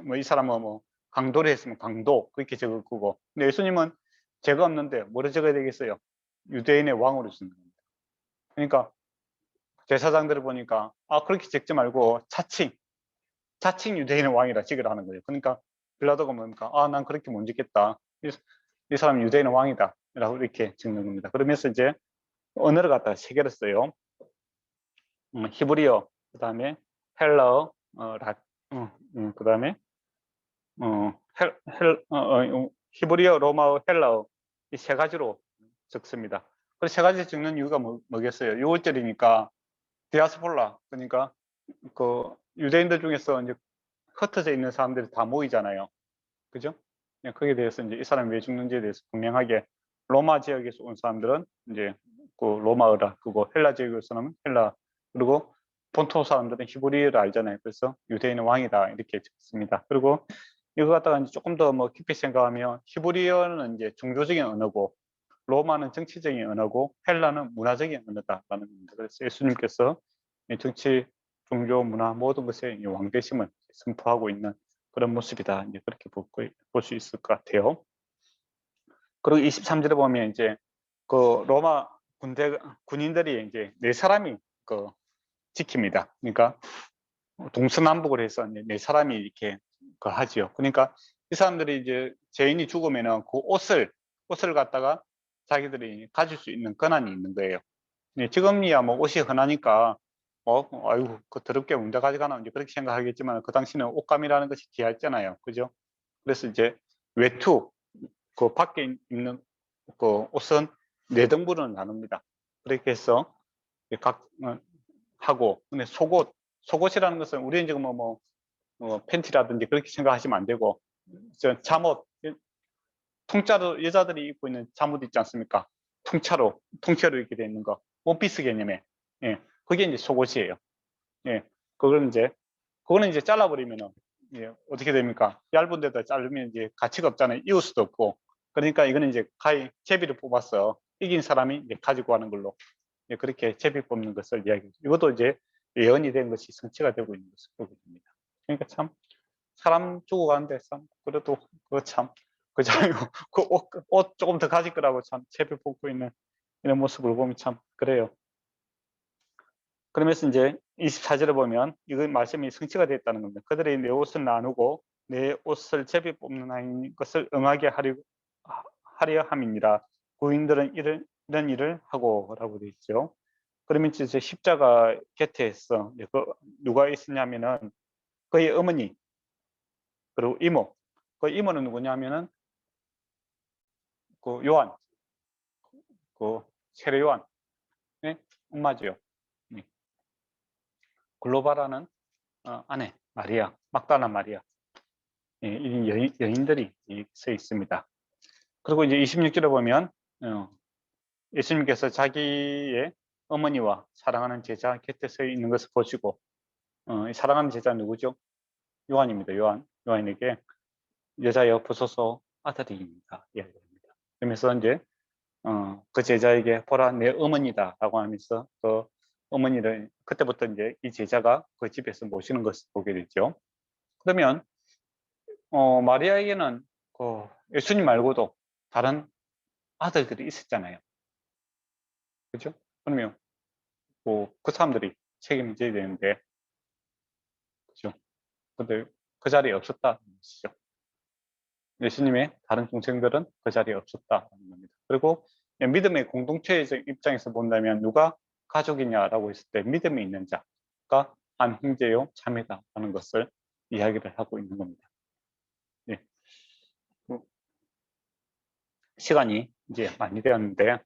뭐 이 사람은 뭐 강도를 했으면 강도 그렇게 적을 거고, 근데 예수님은 죄가 없는데 뭐를 적어야 되겠어요? 유대인의 왕으로 쓰는 겁니다. 그러니까 제사장들을 보니까 그렇게 적지 말고 자칭 유대인의 왕이라 찍으라는 거예요. 그러니까 빌라도가 뭡니까? 난 그렇게 못 찍겠다. 이 사람은 유대인의 왕이다. 라고 이렇게 적는 겁니다. 그러면서 이제 언어를 갖다가 세 개를 써요. 히브리어, 그 다음에 헬라어, 그 다음에 히브리어, 로마어, 헬라어 이 세 가지로 적습니다. 그래서 세 가지 적는 이유가 뭐겠어요? 6월절이니까 디아스폴라, 그러니까 그 유대인들 중에서 이제 흩어져 있는 사람들이 다 모이잖아요. 그죠? 거기에 대해서 이제 이 사람이 왜 죽는지에 대해서 분명하게 로마 지역에서 온 사람들은 이제 그 로마어라, 그리고 헬라 지역에서는 헬라, 그리고 본토 사람들은 히브리어를 알잖아요. 그래서 유대인의 왕이다 이렇게 적습니다. 그리고 이거 갖다가 이제 조금 더 뭐 깊이 생각하면 히브리어는 이제 종교적인 언어고 로마는 정치적인 언어고 헬라는 문화적인 언어다라는 겁니다. 그래서 예수님께서 이 정치, 종교, 문화 모든 것에 이 왕대심을 선포하고 있는 그런 모습이다. 이제 그렇게 볼 수 있을 것 같아요. 그리고 23절에 보면 이제 그 로마 군인들이 이제 네 사람이 그 지킵니다. 그러니까 동서남북을 해서 네 사람이 이렇게 그 하지요. 그러니까 이 사람들이 이제 죄인이 죽으면은 그 옷을 갖다가 자기들이 가질 수 있는 권한이 있는 거예요. 지금이야 뭐 옷이 흔하니까 아이고 그 더럽게 언제 가져가나 이제 그렇게 생각하겠지만 그 당시는 옷감이라는 것이 귀했잖아요. 그죠? 그래서 이제 외투 그 밖에 입는 그 옷은 네 등분을 나눕니다. 그렇게 해서 각 하고 근데 속옷이라는 것은 우리는 지금 팬티라든지 그렇게 생각하시면 안 되고 잠옷 통짜로 여자들이 입고 있는 잠옷 있지 않습니까? 통째로 이렇게 되어 있는 거 원피스 개념에 그게 이제 속옷이에요. 그거는 이제 잘라버리면은 어떻게 됩니까? 얇은 데다 자르면 이제 가치가 없잖아요. 이을 수도 없고. 그러니까 이거는 이제 제비를 뽑아서 이긴 사람이 이제 가지고 가는 걸로 그렇게 제비 뽑는 것을 이야기해요. 이것도 이제 예언이 된 것이 성취가 되고 있는 것을 보게 됩니다. 그러니까 참 사람 죽어가는데 참 그래도 그잖아요. 그 옷 조금 더 가질 거라고 참 제비 뽑고 있는 이런 모습을 보면 참 그래요. 그러면서 이제 24절에 보면 이거 말씀이 성취가 됐다는 겁니다. 그들이 내 옷을 나누고 내 옷을 제비 뽑는 것을 응하게 하려 함이니라. 고인들은 이런 일을 하고라고 되어 있죠. 그러면 이제 십자가 곁에서 누가 있었냐면은 그의 어머니 그리고 이모. 그 이모는 누구냐면은 그 요한, 그 세례 요한, 엄마죠. 글로바라는 아내 마리아, 막달라 마리아, 이 여인들이 서 있습니다. 그리고 이제 26절에 보면 예수님께서 자기의 어머니와 사랑하는 제자 곁에 서 있는 것을 보시고 사랑하는 제자 누구죠? 요한입니다. 요한에게 여자여 보소서 아들입니다. 이야기합니다. 그러면서 이제 그 제자에게 보라 내 어머니다라고 하면서 그 어머니를 그때부터 이제 이 제자가 그 집에서 모시는 것을 보게 되죠. 그러면 마리아에게는 그 예수님 말고도 다른 아들들이 있었잖아요. 그죠? 그러면 그 사람들이 책임을 져야 되는데, 그죠? 근데 그 자리에 없었다는 것이죠. 예수님의 다른 동생들은 그 자리에 없었다는 겁니다. 그리고 믿음의 공동체의 입장에서 본다면 누가 가족이냐라고 했을 때 믿음이 있는 자가 한 형제요 자매다라는 것을 이야기를 하고 있는 겁니다. 네. 시간이 이제 많이 되었는데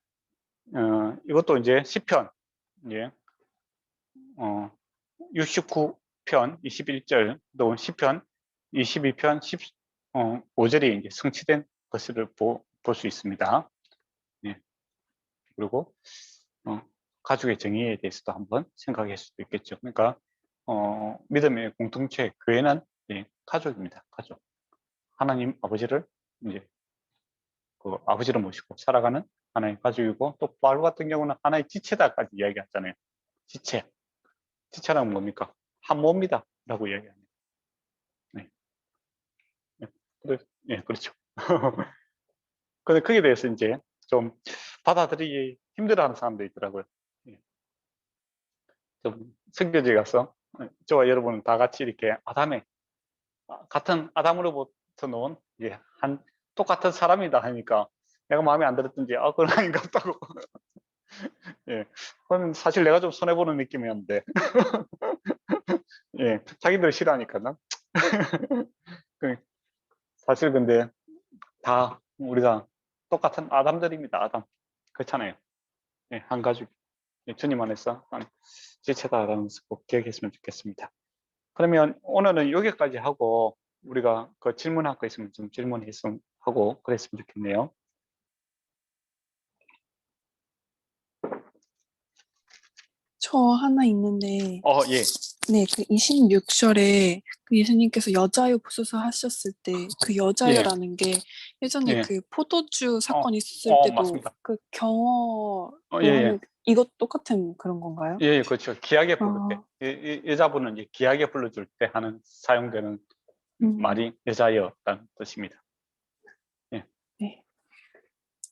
이것도 이제 시편 69편 21절 또 시편 22편 5절이 이제 성취된 것을 볼 수 있습니다. 네. 그리고 가족의 정의에 대해서도 한번 생각할 수도 있겠죠. 그러니까 믿음의 공동체 교회는 가족입니다. 가족. 하나님 아버지를 이제 그 아버지를 모시고 살아가는 하나의 가족이고 또 바울 같은 경우는 하나의 지체다까지 이야기하잖아요. 지체라는 뭡니까? 한 몸이다 라고 이야기합니다. 네. 그렇죠. 근데 거기에 대해서 이제 좀 받아들이기 힘들어하는 사람도 있더라고요. 좀 선교지에 가서 저와 여러분은 다 같이 이렇게 같은 아담으로부터 놓은 한 똑같은 사람이다 하니까 내가 마음에 안 들었든지 그건 아닌 것 같다고. 그건 사실 내가 좀 손해보는 느낌이었는데 자기들 싫어하니까 사실 근데 다 우리가 똑같은 아담들입니다. 아담. 그렇잖아요. 한 가족. 주님 안에서 한 지체다라는 것을 꼭 기억했으면 좋겠습니다. 그러면 오늘은 여기까지 하고 우리가 그 질문할 거 있으면 좀 질문했으면 하고 그랬으면 좋겠네요. 저 하나 있는데, 예. 네, 그 26절에 그 예수님께서 여자여 보소서 하셨을 때 그 예, 여자여라는 게 예전에 예, 그 포도주 사건 있었을 때도 맞습니다. 그 경어로 예, 하는 예, 이것 똑같은 그런 건가요? 예, 그렇죠. 귀하게 부를 때, 아, 여자분은 이제 귀하게 불러줄 때 하는 사용되는 음, 말이 여자여라는 뜻입니다. 예. 네.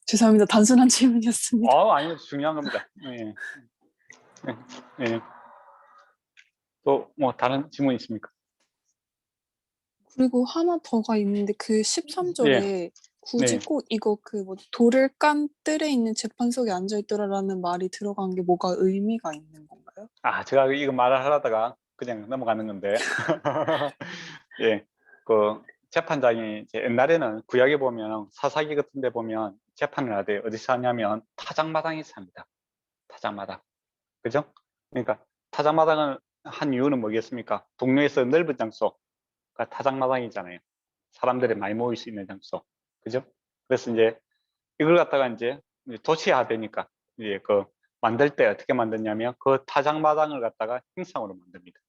죄송합니다. 단순한 질문이었습니다. 아니요, 중요한 겁니다. 예, 예, 예. 또 뭐 다른 질문 있습니까? 그리고 하나 더가 있는데 그 예, 13절에 굳이 네. 꼭 이거 그 뭐 돌을 깐 뜰에 있는 재판석에 앉아 있더라라는 말이 들어간 게 뭐가 의미가 있는 건가요? 제가 이거 말을 하려다가 그냥 넘어가는 건데, 예, 그 재판장이 이제 옛날에는 구약에 보면 사사기 같은 데 보면 재판을 하되 어디서 하냐면 타작마당에서 합니다. 타작마당. 그죠? 그러니까 타작마당을 한 이유는 뭐겠습니까? 동네에서 넓은 장소가 타작마당이잖아요. 사람들이 많이 모일 수 있는 장소. 그죠? 그래서 이제 이걸 갖다가 이제 도시화되니까 이제 그 만들 때 어떻게 만드냐면 그 타작마당을 갖다가 형상으로 만듭니다.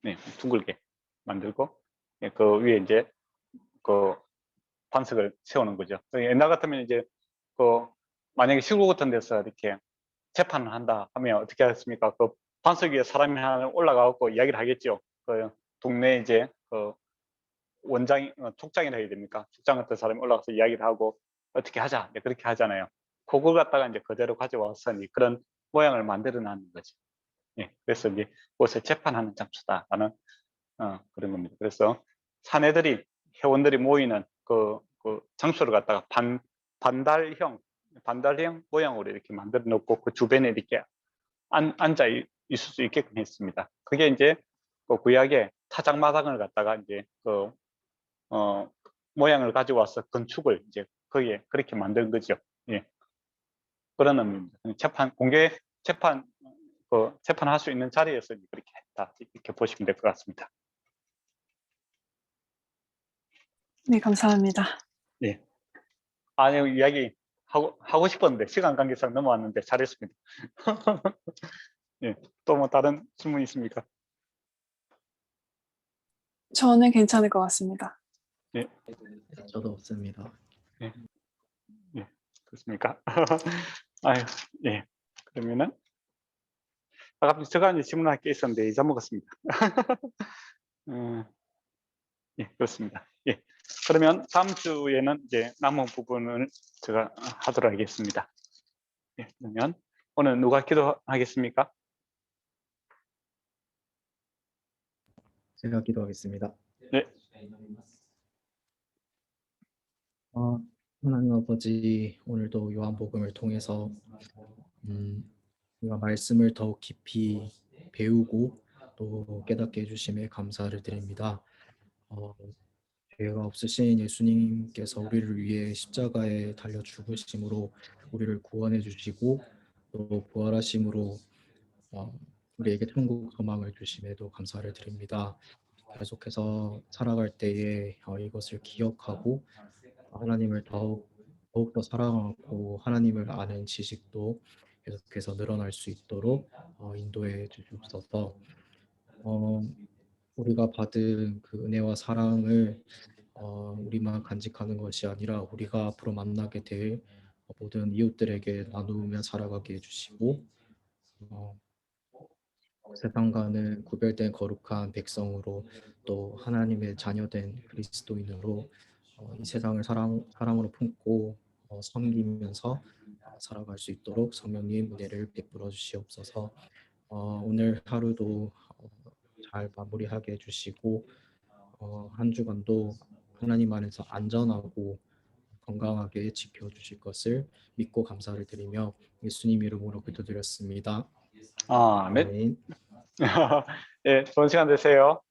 네, 둥글게 만들고 그 위에 이제 그 반석을 세우는 거죠. 옛날 같으면 이제 그 만약에 시골 같은 데서 이렇게 재판을 한다 하면 어떻게 하겠습니까? 그 반석 위에 사람이 하나 올라가고 이야기를 하겠죠. 그 동네 이제 그 원장, 촉장이라 해야 됩니까? 촉장 같은 사람이 올라가서 이야기를 하고 어떻게 하자, 그렇게 하잖아요. 그걸 갖다가 이제 그대로 가져와서 그런 모양을 만들어 놨는 거죠. 예, 그래서 이제 그것을 재판하는 장소다라는 그런 겁니다. 그래서 사내들이 회원들이 모이는 그 장소를 갖다가 반달형 모양으로 이렇게 만들어 놓고 그 주변에 이렇게 앉아 있을 수 있게끔 했습니다. 그게 이제 그 구약의 타작마당을 갖다가 이제 어, 모양을 가져와서 건축을 이제 거기에 그렇게 만든 거죠. 예, 그런 의미입니다. 공개 재판할 수 있는 자리에서 그렇게 했다 이렇게 보시면 될 것 같습니다. 네, 감사합니다. 예. 아니 이야기 하고 싶었는데 시간 관계상 넘어왔는데 잘했습니다. 예. 또 뭐 다른 질문 있습니까? 저는 괜찮을 것 같습니다. 예. 저도 없습니다. 예. 예. 그렇습니까? 아유, 예. 그러면은 제가 이제 질문할 게 있었는데 잊어먹었습니다. 예, 그렇습니다. 예. 그러면 다음 주에는 이제 남은 부분을 제가 하도록 하겠습니다. 예, 그러면 오늘 누가 기도하겠습니까? 제가 기도하겠습니다. 네. 하나님 아버지, 오늘도 요한복음을 통해서 우리가 말씀을 더욱 깊이 배우고 또 깨닫게 해주심에 감사를 드립니다. 어, 죄가 없으신 예수님께서 우리를 위해 십자가에 달려 죽으심으로 우리를 구원해 주시고 또 부활하심으로 우리에게 천국 소망을 주심에도 감사를 드립니다. 계속해서 살아갈 때에 이것을 기억하고 하나님을 더욱더 사랑하고 하나님을 아는 지식도 계속해서 늘어날 수 있도록 인도해 주시옵소서. 어, 우리가 받은 그 은혜와 사랑을 우리만 간직하는 것이 아니라 우리가 앞으로 만나게 될 모든 이웃들에게 나누며 살아가게 해주시고 어, 세상과는 구별된 거룩한 백성으로 또 하나님의 자녀된 그리스도인으로 이 세상을 사랑으로 품고 섬기면서 살아갈 수 있도록 성령님 은혜를 베풀어 주시옵소서. 오늘 하루도 잘 마무리하게 해주시고 한 주간도 하나님 안에서 안전하고 건강하게 지켜주실 것을 믿고 감사를 드리며 예수님 이름으로 기도드렸습니다. 네. 아멘. 예, 좋은 시간 되세요.